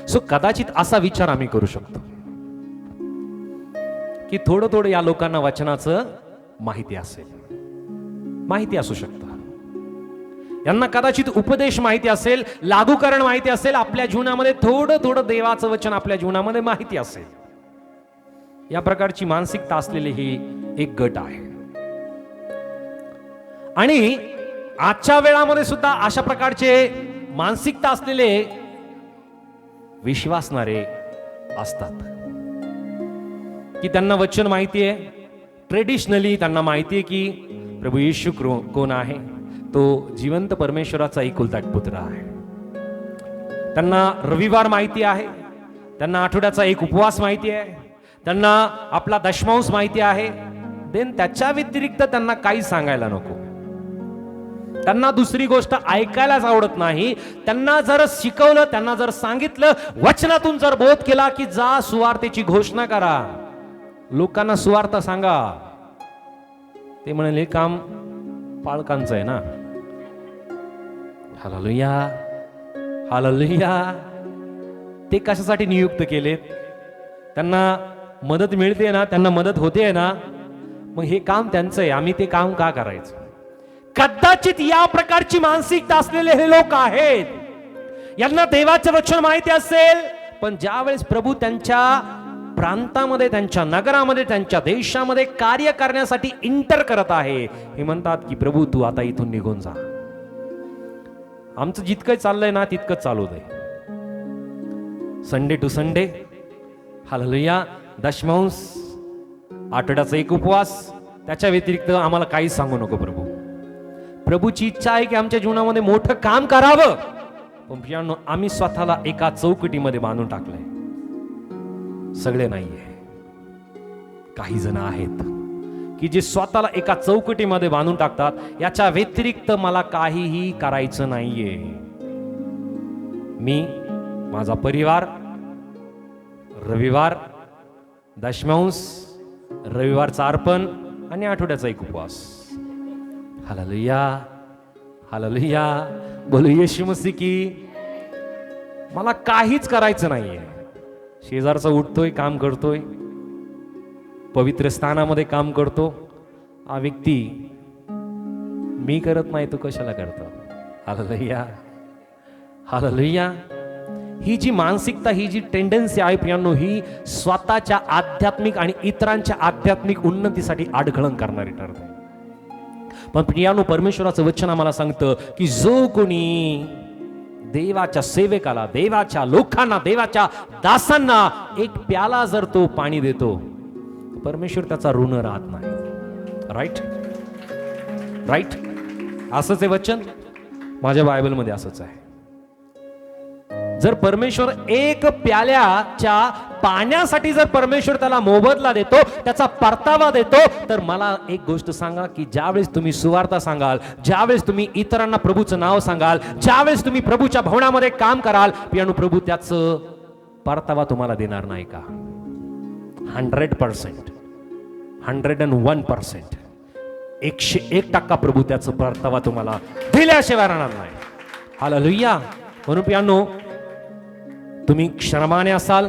सो कदाचित असा विचार आम्ही करू शकतो की थोडं थोडं या लोकांना वचनाचं माहिती असेल, माहिती असू शकतं, यांना कदाचित उपदेश माहिती असेल, लागूकरण माहिती असेल, आपल्या जीवनामध्ये थोडं थोडं देवाचं वचन आपल्या जीवनामध्ये माहिती असेल. या प्रकारची मानसिकता असलेले ही एक गट आहे. आणि आजच्या वेळामध्ये सुद्धा अशा प्रकारचे मानसिकता असलेले विश्वासणारे असतात की त्यांना वचन माहिती आहे, ट्रेडिशनली त्यांना माहिती आहे की प्रभू येशू कोण आहे, तो जिवंत परमेश्वराचा एकुलता एक पुत्र आहे. त्यांना रविवार माहिती आहे, त्यांना आठवड्याचा एक उपवास माहिती आहे, त्यांना आपला दशमांश माहिती आहे. देन त्याच्या व्यतिरिक्त त्यांना काही सांगायला नको. त्यांना दुसरी गोष्ट ऐकायलाच आवडत नाही. त्यांना जर शिकवलं, त्यांना जर सांगितलं, वचनातून जर बोध केला की जा सुवार्तेची घोषणा करा, लोकांना सुवार्ता सांगा, ते म्हणाले काम पालकांचं आहे ना. Hallelujah, hallelujah. ते कशासाठी नियुक्त केलेत? त्यांना मदत मिळते ना, त्यांना मदत होते ना, मग हे काम त्यांचं आहे, आम्ही ते काम का करायचं? कदाचित या प्रकारची मानसिकता असलेले हे लोक आहेत. यांना देवाचं वचन माहिती असेल, पण ज्यावेळेस प्रभू त्यांच्या प्रांतामध्ये, त्यांच्या नगरामध्ये, त्यांच्या देशामध्ये कार्य करण्यासाठी इंटर करत आहे, हे म्हणतात की प्रभू तू आता इथून निघून जा. आमचं जितकं चाललंय ना तितकं चालू दे. संडे टू संडे, हालेलुया, दशमांश, आठवड्याचा एक उपवास, त्याच्या व्यतिरिक्त आम्हाला काहीच सांगू नको प्रभू. प्रभूची इच्छा आहे की आमच्या जीवनामध्ये मोठं काम करावं, पण प्रियांनो आम्ही स्वतःला एका चौकटीमध्ये बांधून टाकलंय. सगळे नाहीये, काही जण आहेत की जे स्वतःला एका चौकटीमध्ये बांधून टाकतात, याच्या व्यतिरिक्त मला काहीही करायचं नाहीये. मी, माझा परिवार, रविवार, दशमांश, रविवारचा अर्पण आणि आठवड्याचा एक उपवास. Hallelujah, hallelujah. बोलू येशू मसीह की. मला काहीच करायचं नाहीये. शेजारचा उठतोय, काम करतोय, पवित्र स्थानामध्ये काम करतो, हा व्यक्ती मी करत नाही, तो कशाला करतो? Hallelujah, hallelujah. ही जी मानसिकता, ही जी टेंडन्सी आहे प्रियांनो, ही स्वतःच्या आध्यात्मिक आणि इतरांच्या आध्यात्मिक उन्नतीसाठी आडखळण करणारी ठरते. पण प्रियांनो परमेश्वराचं वचन आम्हाला सांगतं की जो कोणी देवाच्या सेवकाला, देवाच्या लोकांना, देवाच्या दासांना एक प्याला जर तो पाणी देतो, परमेश्वर त्याचा ऋण राहत नाही. Right, right. असंच आहे वचन, माझ्या बायबलमध्ये असंच आहे. जर परमेश्वर एक प्याल्याच्या पाण्यासाठी जर परमेश्वर त्याला मोबदला देतो, त्याचा परतावा देतो, तर मला एक गोष्ट सांगा की ज्यावेळेस तुम्ही सुवार्ता सांगाल, ज्यावेळेस तुम्ही इतरांना प्रभूचं नाव सांगाल, ज्यावेळेस तुम्ही प्रभूच्या भवनामध्ये काम कराल, पियानो प्रभू त्याचं परतावा तुम्हाला देणार नाही का? 100%, 101%, 101% प्रभू त्याचं परतावा तुम्हाला दिल्याशिवाय राहणार नाही. हालेलुया. म्हणून पियानो तुम्ही श्रमाने असाल,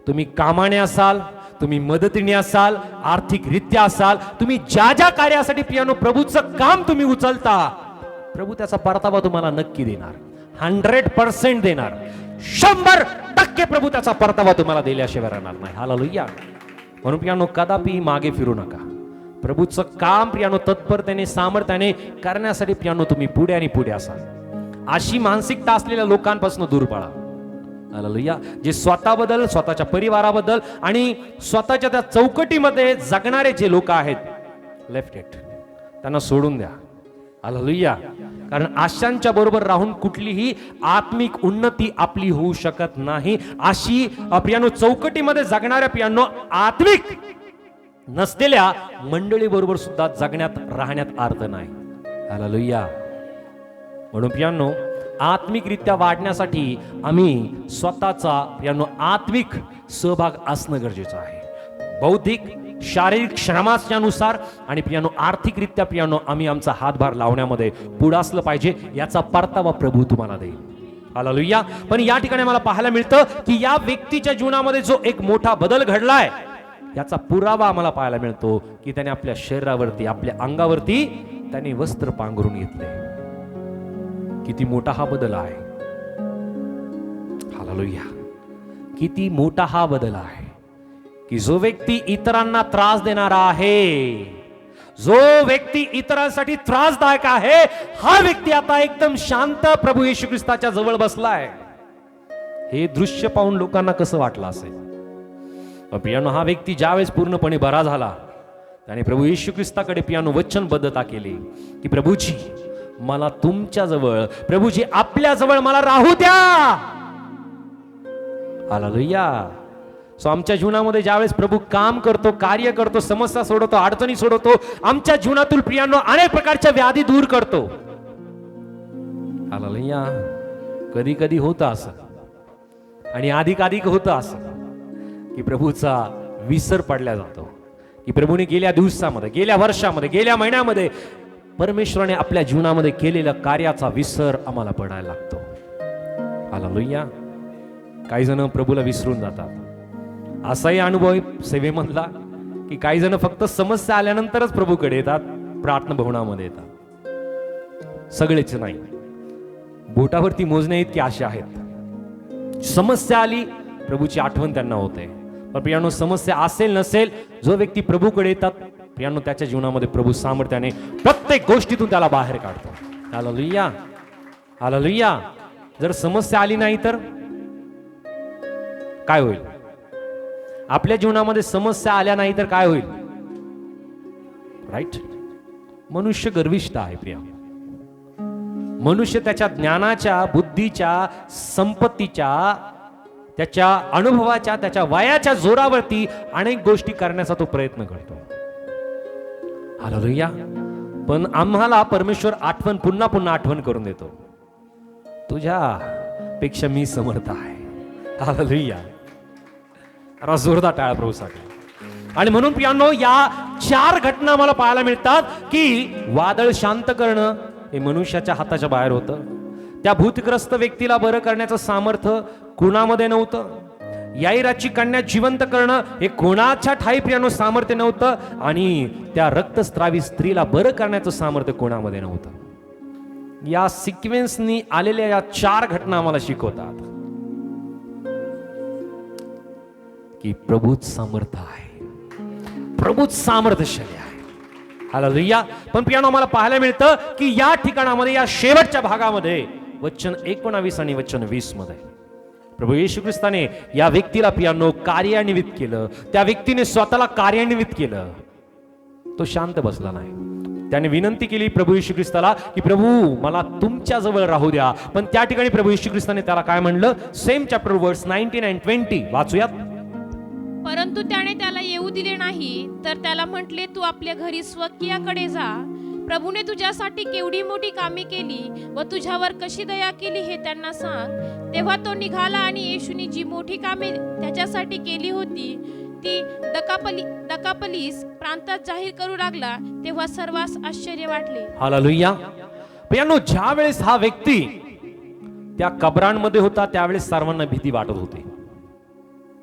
तुम्ही कामाने असाल, तुम्ही मदतीने असाल, आर्थिकरित्या असाल, तुम्ही ज्या ज्या कार्यासाठी पियानो प्रभूचं काम तुम्ही उचलता, प्रभू त्याचा परतावा तुम्हाला नक्की देणार. 100% देणार. 100% प्रभू त्याचा परतावा तुम्हाला दिल्याशिवाय राहणार नाही. हालेलुया. म्हणून पियानो कदापि मागे फिरू नका. प्रभूचं काम पियानो तत्परतेने, सामर्थ्याने करण्यासाठी पियानो तुम्ही पुढे आणि पुढे असाल. अशी मानसिकता असलेल्या लोकांपासून दूर पळा. हालेलुया. जे स्वतःबद्दल, स्वतःच्या परिवाराबद्दल आणि स्वतःच्या त्या चौकटीमध्ये जगणारे जे लोक आहेत, लेफ्ट इट, त्यांना सोडून द्या. हालेलुया. कारण आशांच्या बरोबर राहून कुठलीही आत्मिक उन्नती आपली होऊ शकत नाही. अशी पियानो चौकटीमध्ये जगणाऱ्या पियानो आत्मिक नसलेल्या मंडळी बरोबर सुद्धा जगण्यात राहण्यात अर्थ नाही. हालेलुया. म्हणून प्रियांनो, आत्मिकरित्या वाढण्यासाठी आम्ही स्वतःचा प्रियांनो आत्मिक सहभाग असणं गरजेचं आहे. बौद्धिक शारीरिक श्रमाच्यानुसार आणि प्रियांनो आर्थिकरित्या प्रियांनो आम्ही आमचा हातभार लावण्यामध्ये पुढे असलं पाहिजे. याचा परतावा प्रभू तुम्हाला देईल. हालेलुया. पण या ठिकाणी मला पाहायला मिळतं की या व्यक्तीच्या जीवनामध्ये जो एक मोठा बदल घडलाय याचा पुरावा आम्हाला पाहायला मिळतो की त्याने आपल्या शरीरावरती आपल्या अंगावरती त्याने वस्त्र पांघरून घेतले. किती मोठा हा बदल आहे. हालेलुया. किती मोठा हा बदल आहे की जो व्यक्ती इतरांना त्रास देणारा आहे, जो व्यक्ती इतरांसाठी त्रासदायक आहे, हा व्यक्ती आता एकदम शांत प्रभू येशू ख्रिस्ताच्या जवळ बसलाय. हे दृश्य पाहून लोकांना कसं वाटलं असेल. प्रियानो, हा व्यक्ती ज्यावेळेस पूर्णपणे बरा झाला त्याने प्रभू येशू ख्रिस्ताकडे प्रियानो वचनबद्धता केली की प्रभूजी मला तुमच्या जवळ, प्रभूजी आपल्या जवळ मला राहू द्या. हालेलुया. सो आमच्या जीवनामध्ये ज्यावेळेस प्रभू काम करतो, कार्य करतो, समस्या सोडवतो, अडचणी सोडवतो, आमच्या जीवनातून प्रियांनो अनेक प्रकारच्या व्याधी दूर करतो. हालेलुया. कधी कधी होतं असं आणि अधिक होतं असं की प्रभूचा विसर पडला जातो की प्रभूने गेल्या दिवसामध्ये, गेल्या वर्षामध्ये, गेल्या महिन्यामध्ये परमेश्वराने आपल्या जीवनामध्ये केलेल्या कार्याचा विसर आम्हाला पडायला लागतो. हालेलुया. काही जण प्रभूला विसरून जातात. असाही अनुभव आहे सेवेमधला की काही जण फक्त समस्या आल्यानंतरच प्रभूकडे येतात, प्रार्थना भवनामध्ये येतात. सगळेच नाही, बोटावरती मोजण्या इतकी आशा आहेत. समस्या आली प्रभूची आठवण त्यांना होते. पण प्रियांनो, समस्या असेल नसेल, जो व्यक्ती प्रभूकडे येतात प्रियांनो त्याच्या जीवनामध्ये प्रभू सामर्थ्याने प्रत्येक गोष्टीतून त्याला बाहेर काढतो. हालेलुया. हालेलुया. जर समस्या आली नाही तर काय होईल? आपल्या जीवनामध्ये समस्या आल्या नाही तर काय होईल? राईट. मनुष्य गर्विष्ठ आहे प्रिया. मनुष्य त्याच्या ज्ञानाच्या, बुद्धीच्या, संपत्तीच्या, त्याच्या अनुभवाच्या, त्याच्या वयाच्या जोरावरती अनेक गोष्टी करण्याचा तो प्रयत्न करतो. हालेलुया. पण आम्हाला परमेश्वर आठवण पुन्हा पुन्हा आठवण करून देतो, तुझ्या पेक्षा मी समर्थ आहे. हालेलुया. जोरदार टाळ्या प्रभूसाठी. आणि म्हणून प्रियांनो, या 4 घटना मला पाहायला मिळतात की वादळ शांत करणं हे मनुष्याच्या हाताच्या बाहेर होतं. त्या भूतग्रस्त व्यक्तीला बरं करण्याचं सामर्थ्य कुणामध्ये नव्हतं. याईराची कन्या जिवंत करणं हे कोणाच्या ठाई प्रियांनो सामर्थ्य नव्हतं. आणि त्या रक्तस्रावी स्त्रीला बरं करण्याचं सामर्थ्य कोणामध्ये नव्हतं. या सिक्वेन्सनी आलेल्या या 4 घटना आम्हाला शिकवतात की प्रभूच समर्थ आहे, प्रभूच सामर्थ्यशाली आहे. हालेलुया. पण प्रियांनो, मला पाहायला मिळतं की या ठिकाणामध्ये, या शेवटच्या भागामध्ये वचन 19 आणि वचन 20 मध्ये प्रभू येशू ख्रिस्ताने या व्यक्तीला प्रियांनो कार्यान्वित केलं. त्या व्यक्तीने स्वतःला कार्यान्वित केलं. तो शांत बसला नाही. त्याने विनंती केली प्रभू येशू ख्रिस्ताला की प्रभू मला तुमच्या जवळ राहू द्या. पण त्या ठिकाणी प्रभू येशू ख्रिस्ताने त्याला काय म्हणलं? सेम चॅप्टर वर्स 19 and 20 वाचूयात. परंतु त्याने त्याला येऊ दिले नाही, तर त्याला म्हटले, तू आपल्या घरी स्वकीयाकडे जा. प्रभूने तुझ्यासाठी केवढी मोठी कामे केली व तुझ्यावर कशी दया केली हे त्यांना सांग. तेव्हा तो निघाला आणि येशूने जी मोठी कामे त्याच्यासाठी केली होती ती दकापलीस प्रांतात जाहीर करू लागला. तेव्हा सर्वांस आश्चर्य वाटले. हालेलुया. प्रियांनो, ज्या वेळेस हा व्यक्ती त्या कबरांमध्ये होता त्यावेळेस सर्वांना भीती वाटत होती,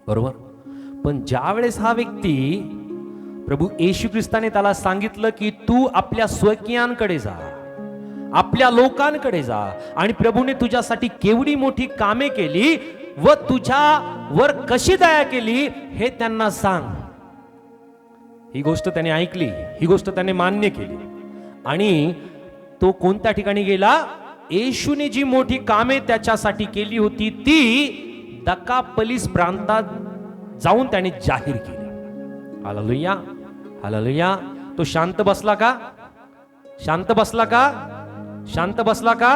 बरोबर. पण ज्या वेळेस हा व्यक्ती प्रभू येशू ख्रिस्ताने त्याला सांगितलं की तू आपल्या स्वकीयांकडे जा, आपल्या लोकांकडे जा, आणि प्रभूने तुझ्यासाठी केवढी मोठी कामे केली व तुझ्यावर कशी दया केली हे त्यांना सांग. ही गोष्ट त्याने ऐकली, ही गोष्ट त्याने मान्य केली. आणि तो कोणत्या ठिकाणी गेला? येशूने जी मोठी कामे त्याच्यासाठी केली होती ती दकापलीस प्रांतात जाऊन त्याने जाहीर केली. हालेलुया. हालेलुया. तो शांत बसला का? शांत बसला का? शांत बसला का?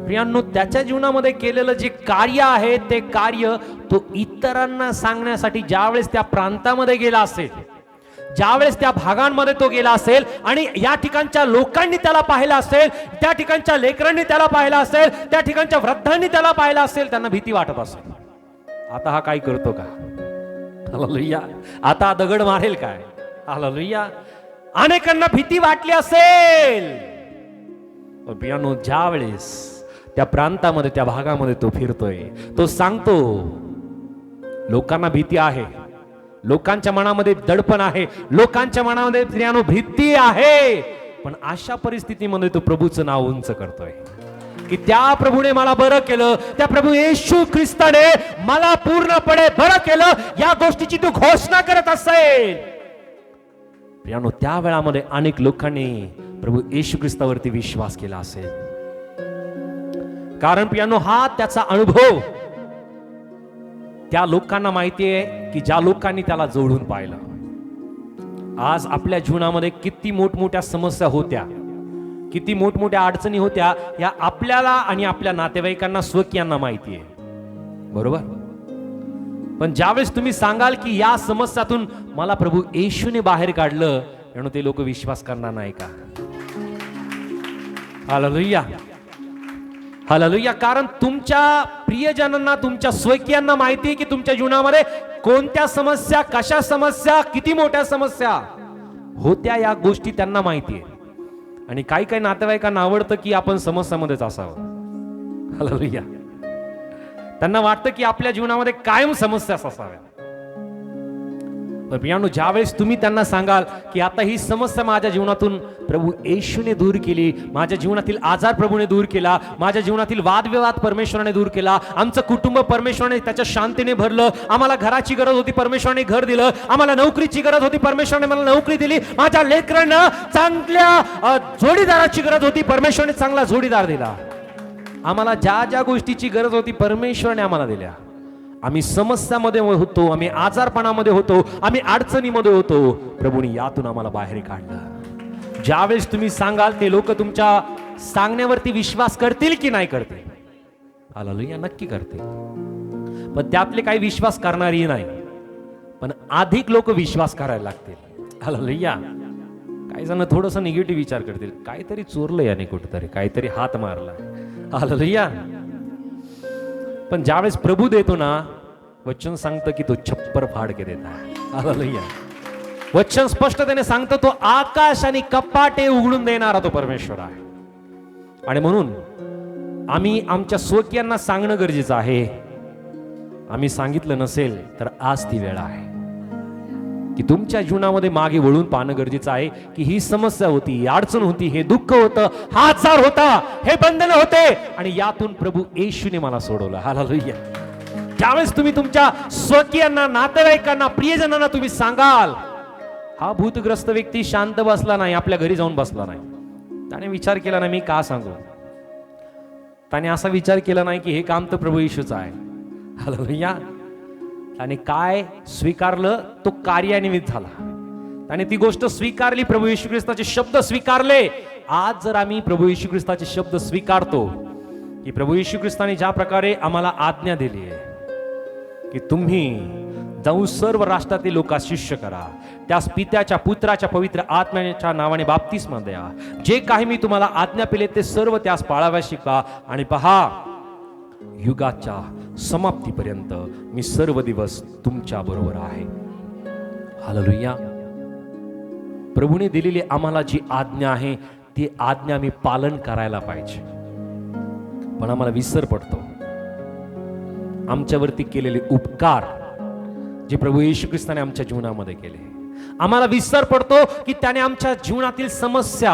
प्रियांनो, त्याच्या जीवनामध्ये केलेलं जे कार्य आहे ते कार्य तो इतरांना सांगण्यासाठी ज्यावेळेस त्या प्रांतामध्ये गेला असेल, ज्यावेळेस त्या भागांमध्ये तो गेला असेल आणि या ठिकाणच्या लोकांनी त्याला पाहिलं असेल, त्या ठिकाणच्या लेकरांनी त्याला पाहिलं असेल, त्या ठिकाणच्या वृद्धांनी त्याला पाहिलं असेल, त्यांना भीती वाटत असेल, आता हा काय करतो का, हालेलुया, आता दगड मारेल काय, हालेलुया. अनेकांना भीती वाटली असेल. पण प्रियांनो, ज्यावेळेस त्या प्रांतामध्ये त्या भागामध्ये तो फिरतोय, तो सांगतो लोकांना भीती आहे, लोकांच्या मनामध्ये दडपण आहे, लोकांच्या मनामध्ये प्रियांनो भीती आहे, पण अशा परिस्थितीमध्ये तो प्रभूचं नाव उंच करतोय की त्या प्रभूने मला बरं केलं, त्या प्रभू येशू ख्रिस्ताने मला पूर्णपणे बरं केलं, या गोष्टीची तू घोषणा करत असेल. प्रियांनो, त्या वेळामध्ये अनेक लोकांनी प्रभू येशू ख्रिस्तावरती विश्वास केला असेल, कारण प्रियांनो हा त्याचा अनुभव त्या लोकांना माहिती आहे की ज्या लोकांनी त्याला जोडून पाहिलं. आज आपल्या जीवनामध्ये किती मोठमोठ्या समस्या होत्या, किती मोठमोठ्या अडचणी होत्या, या आपल्याला आणि आपल्या नातेवाईकांना स्वकीयांना माहिती आहे, बरोबर. पण ज्यावेळेस तुम्ही सांगाल की या समस्यातून मला प्रभू येशूने बाहेर काढलं, म्हणून ते लोक विश्वास करणार नाही का? Hallelujah, hallelujah. कारण तुमच्या प्रियजनांना, तुमच्या स्वकीयांना माहिती आहे की तुमच्या जीवनामध्ये कोणत्या समस्या, कशा समस्या, किती मोठ्या समस्या होत्या, या गोष्टी त्यांना माहिती आहे. आणि काही काही नातेवाईकांना आवडतं की आपण समस्यामध्येच असावं, हालेलुया. त्यांना वाटतं की आपल्या जीवनामध्ये कायम समस्या असाव्या. पण प्रियांनो, ज्यावेळेस तुम्ही त्यांना सांगाल की आता ही समस्या माझ्या जीवनातून प्रभू येशूने दूर केली, माझ्या जीवनातील आजार प्रभूने दूर केला, माझ्या जीवनातील वादविवाद परमेश्वराने दूर केला, आमचं कुटुंब परमेश्वराने त्याच्या शांतीने भरलं, आम्हाला घराची गरज होती परमेश्वराने घर दिलं, आम्हाला नोकरीची गरज होती परमेश्वराने मला नोकरी दिली, माझ्या लेकरांना चांगल्या जोडीदाराची गरज होती परमेश्वराने चांगला जोडीदार दिला, आम्हाला ज्या ज्या गोष्टीची गरज होती परमेश्वराने आम्हाला दिल्या. आम्ही समस्यामध्ये होतो, आम्ही आजारपणामध्ये होतो, आम्ही अडचणीमध्ये होतो, प्रभूने यातून आम्हाला बाहेर काढलं. ज्यावेळेस तुम्ही सांगाल ते लोक तुमच्या सांगण्यावरती विश्वास करतील की नाही करतील? हालेलुया, नक्की करतील. पण त्यातले काही विश्वास करणारही नाही, पण अधिक लोक विश्वास करायला लागतील. हालेलुया. काही जण थोडस निगेटिव्ह विचार करतील, काहीतरी चोरलं याने, कुठेतरी काहीतरी हात मारला. हालेलुया. पण ज्यावेळेस प्रभू देतो ना, वचन सांगतं की तो छप्पर फाड के देता. हालेलुया. वचन स्पष्टतेने सांगतो तो आकाश आणि कपाटे उघडून देणारा तो परमेश्वर आहे. आणि म्हणून आम्ही आमच्या स्वकीयांना सांगणं गरजेचं आहे. आम्ही सांगितलं नसेल तर आज ती वेळ आहे की तुमच्या जीवनामध्ये मागे वळून पाहणं गरजेचं आहे की ही समस्या होती, ही अडचण होती, हे दुःख होतं, हा आजार होता, हे बंधन होते, आणि यातून प्रभू येशूने मला सोडवलं. हालेलुया. ज्यावेळेस तुम्ही तुमच्या स्वकीयांना, नातेवाईकांना, प्रियजनांना तुम्ही सांगाल, हा भूतग्रस्त व्यक्ती शांत बसला नाही, आपल्या घरी जाऊन बसला नाही, त्याने विचार केला नाही मी का सांगू, त्याने असा विचार केला नाही की हे काम तर प्रभू येशूचं आहे. हालेलुया. आणि काय स्वीकारलं, तो कार्यान्वित झाला, त्याने ती गोष्ट स्वीकारली, प्रभू येशू ख्रिस्ताचे शब्द स्वीकारले. आज जर आम्ही प्रभू येशू ख्रिस्ताचे शब्द स्वीकारतो की प्रभू येशू ख्रिस्ताने ज्या प्रकारे आम्हाला आज्ञा दिली आहे की तुम्ही जाऊन सर्व राष्ट्रातील लोकांस शिष्य करा, त्यास पित्याच्या, पुत्राच्या, पवित्र आत्म्याच्या नावाने बाप्तिस्मा द्या, जे काही मी तुम्हाला आज्ञा केले ते सर्व त्यास पाळाव्यास शिका, आणि पहा युगाच्या समाप्तीपर्यंत मी सर्व दिवस तुमच्या बरोबर आहे. हालेलुया. प्रभूने दिलेली आम्हाला जी आज्ञा आहे ती आज्ञा मी पालन करायला पाहिजे, पण आम्हाला विसर पडतो. आमच्यावरती केलेले उपकार जे प्रभू येशू ख्रिस्ताने आमच्या जीवनामध्ये केले, आम्हाला विसर पडतो की त्याने आमच्या जीवनातील समस्या,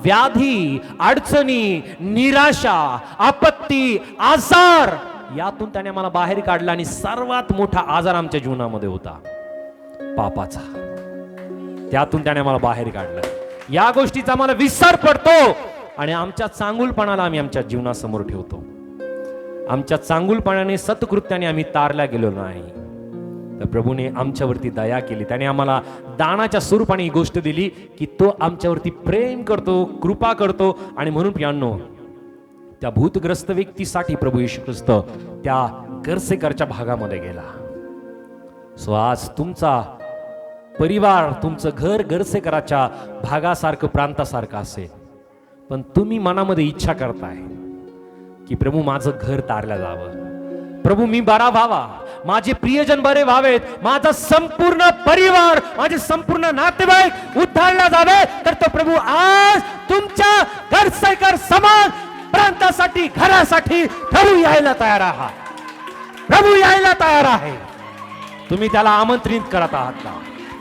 व्याधी, अडचणी, निराशा, आपत्ती, आजार यातून त्याने आम्हाला बाहेर काढला. आणि सर्वात मोठा आजार आमच्या जीवनामध्ये होता पापाचा, त्यातून त्याने आम्हाला बाहेर काढलं. या गोष्टीचा आम्हाला विसर पडतो आणि आमच्या चांगुलपणाला आम्ही आमच्या जीवनासमोर ठेवतो. आमच्या चांगुलपणाने, सत्कृत्याने आम्ही तारल्या गेलो नाही, तर प्रभूने आमच्यावरती दया केली. त्याने आम्हाला दानाच्या स्वरूपाने ही गोष्ट दिली की तो आमच्यावरती प्रेम करतो, कृपा करतो. आणि म्हणून प्रियांनो, त्या भूतग्रस्त व्यक्तीसाठी प्रभू येशू ख्रिस्त त्या गर्सेकरच्या भागामध्ये गेला. सो आज तुमचा परिवार, तुमचं घर गर्सेकराच्या भागासारखं, प्रांतासारखं असेल, पण तुम्ही मनामध्ये इच्छा करताय की प्रभू माझं घर तारलं जावं, प्रभू मी बरा व्हावा, माझे प्रियजन बरे व्हावेत, माझा संपूर्ण परिवार, माझे संपूर्ण नातेवाईक उद्धारला जावे, तर तो प्रभू आज तुमच्या गर्सेकर समान प्रांतासाठी, घरासाठी प्रभू यायला तयार आहात. प्रभू यायला तयार आहे. तुम्ही त्याला आमंत्रित करत आहात का?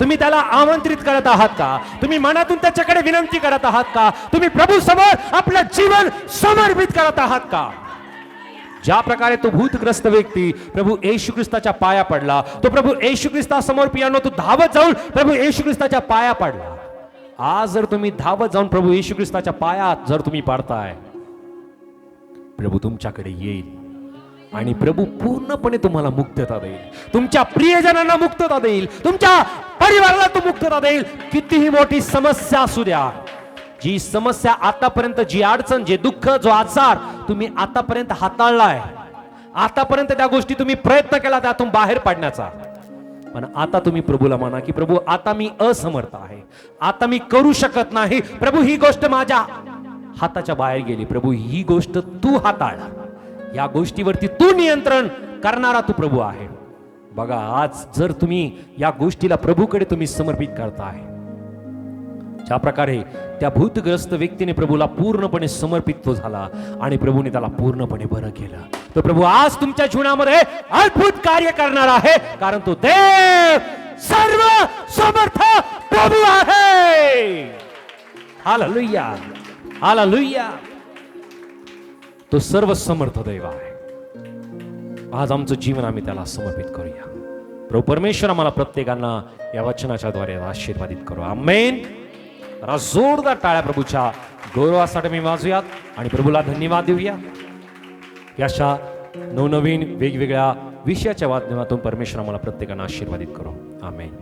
तुम्ही त्याला आमंत्रित करत आहात का? तुम्ही मनातून त्याच्याकडे विनंती करत आहात का? तुम्ही प्रभू समोर आपलं जीवन समर्पित करत आहात का? ज्या प्रकारे तो भूतग्रस्त व्यक्ती प्रभू येशू ख्रिस्ताच्या पाया पडला, तो प्रभू येशू ख्रिस्तासमोर पियानो तो धावत जाऊन प्रभू येशू ख्रिस्ताच्या पाया पडला. आज जर तुम्ही धावत जाऊन प्रभू येशू ख्रिस्ताच्या पायात जर तुम्ही पडताय, प्रभू तुमच्याकडे येईल आणि प्रभू पूर्णपणे तुम्हाला मुक्तता देईल, तुमच्या प्रियजनांना मुक्तता देईल, तुमच्या परिवाराला तो मुक्तता देईल. कितीही मोठी समस्या असू द्या, जी समस्या आतापर्यंत, जी अडचण, जे दुःख, जो आजार तुम्ही आतापर्यंत हाताळलाय, आतापर्यंत त्या गोष्टी तुम्ही प्रयत्न केला त्यातून बाहेर पडण्याचा, पण आता तुम्ही प्रभूला म्हणा की प्रभू आता मी असमर्थ आहे, आता मी करू शकत नाही, प्रभू ही गोष्ट माझ्या हाताच्या बाहेर गेली, प्रभू ही गोष्ट तू हाताळ, या गोष्टीवरती तू नियंत्रण करणारा तू प्रभू आहे. बघा, आज जर तुम्ही या गोष्टीला प्रभूकडे तुम्ही समर्पित करताय, ज्या प्रकारे त्या भूतग्रस्त व्यक्तीने प्रभूला पूर्णपणे समर्पित तो झाला आणि प्रभूने त्याला पूर्णपणे बरं केलं, तर प्रभू आज तुमच्या जीवनामध्ये अद्भुत कार्य करणार आहे, कारण तो देव सर्व समर्थ प्रभू आहे. Hallelujah, hallelujah. तो सर्व समर्थ देव आहे. आज आमचं जीवन आम्ही त्याला समर्पित करूया. प्रभू परमेश्वर आम्हाला प्रत्येकांना या वचनाच्या द्वारे आशीर्वादित करू. आमेन. जोरदार टाळ्या प्रभूच्या गौरवासाठी मी वाजूयात आणि प्रभूला धन्यवाद देऊया. याशा नवनवीन वेगवेगळ्या विषयाच्या माध्यमातून परमेश्वर आम्हाला प्रत्येकांना आशीर्वादित करू. आमेन.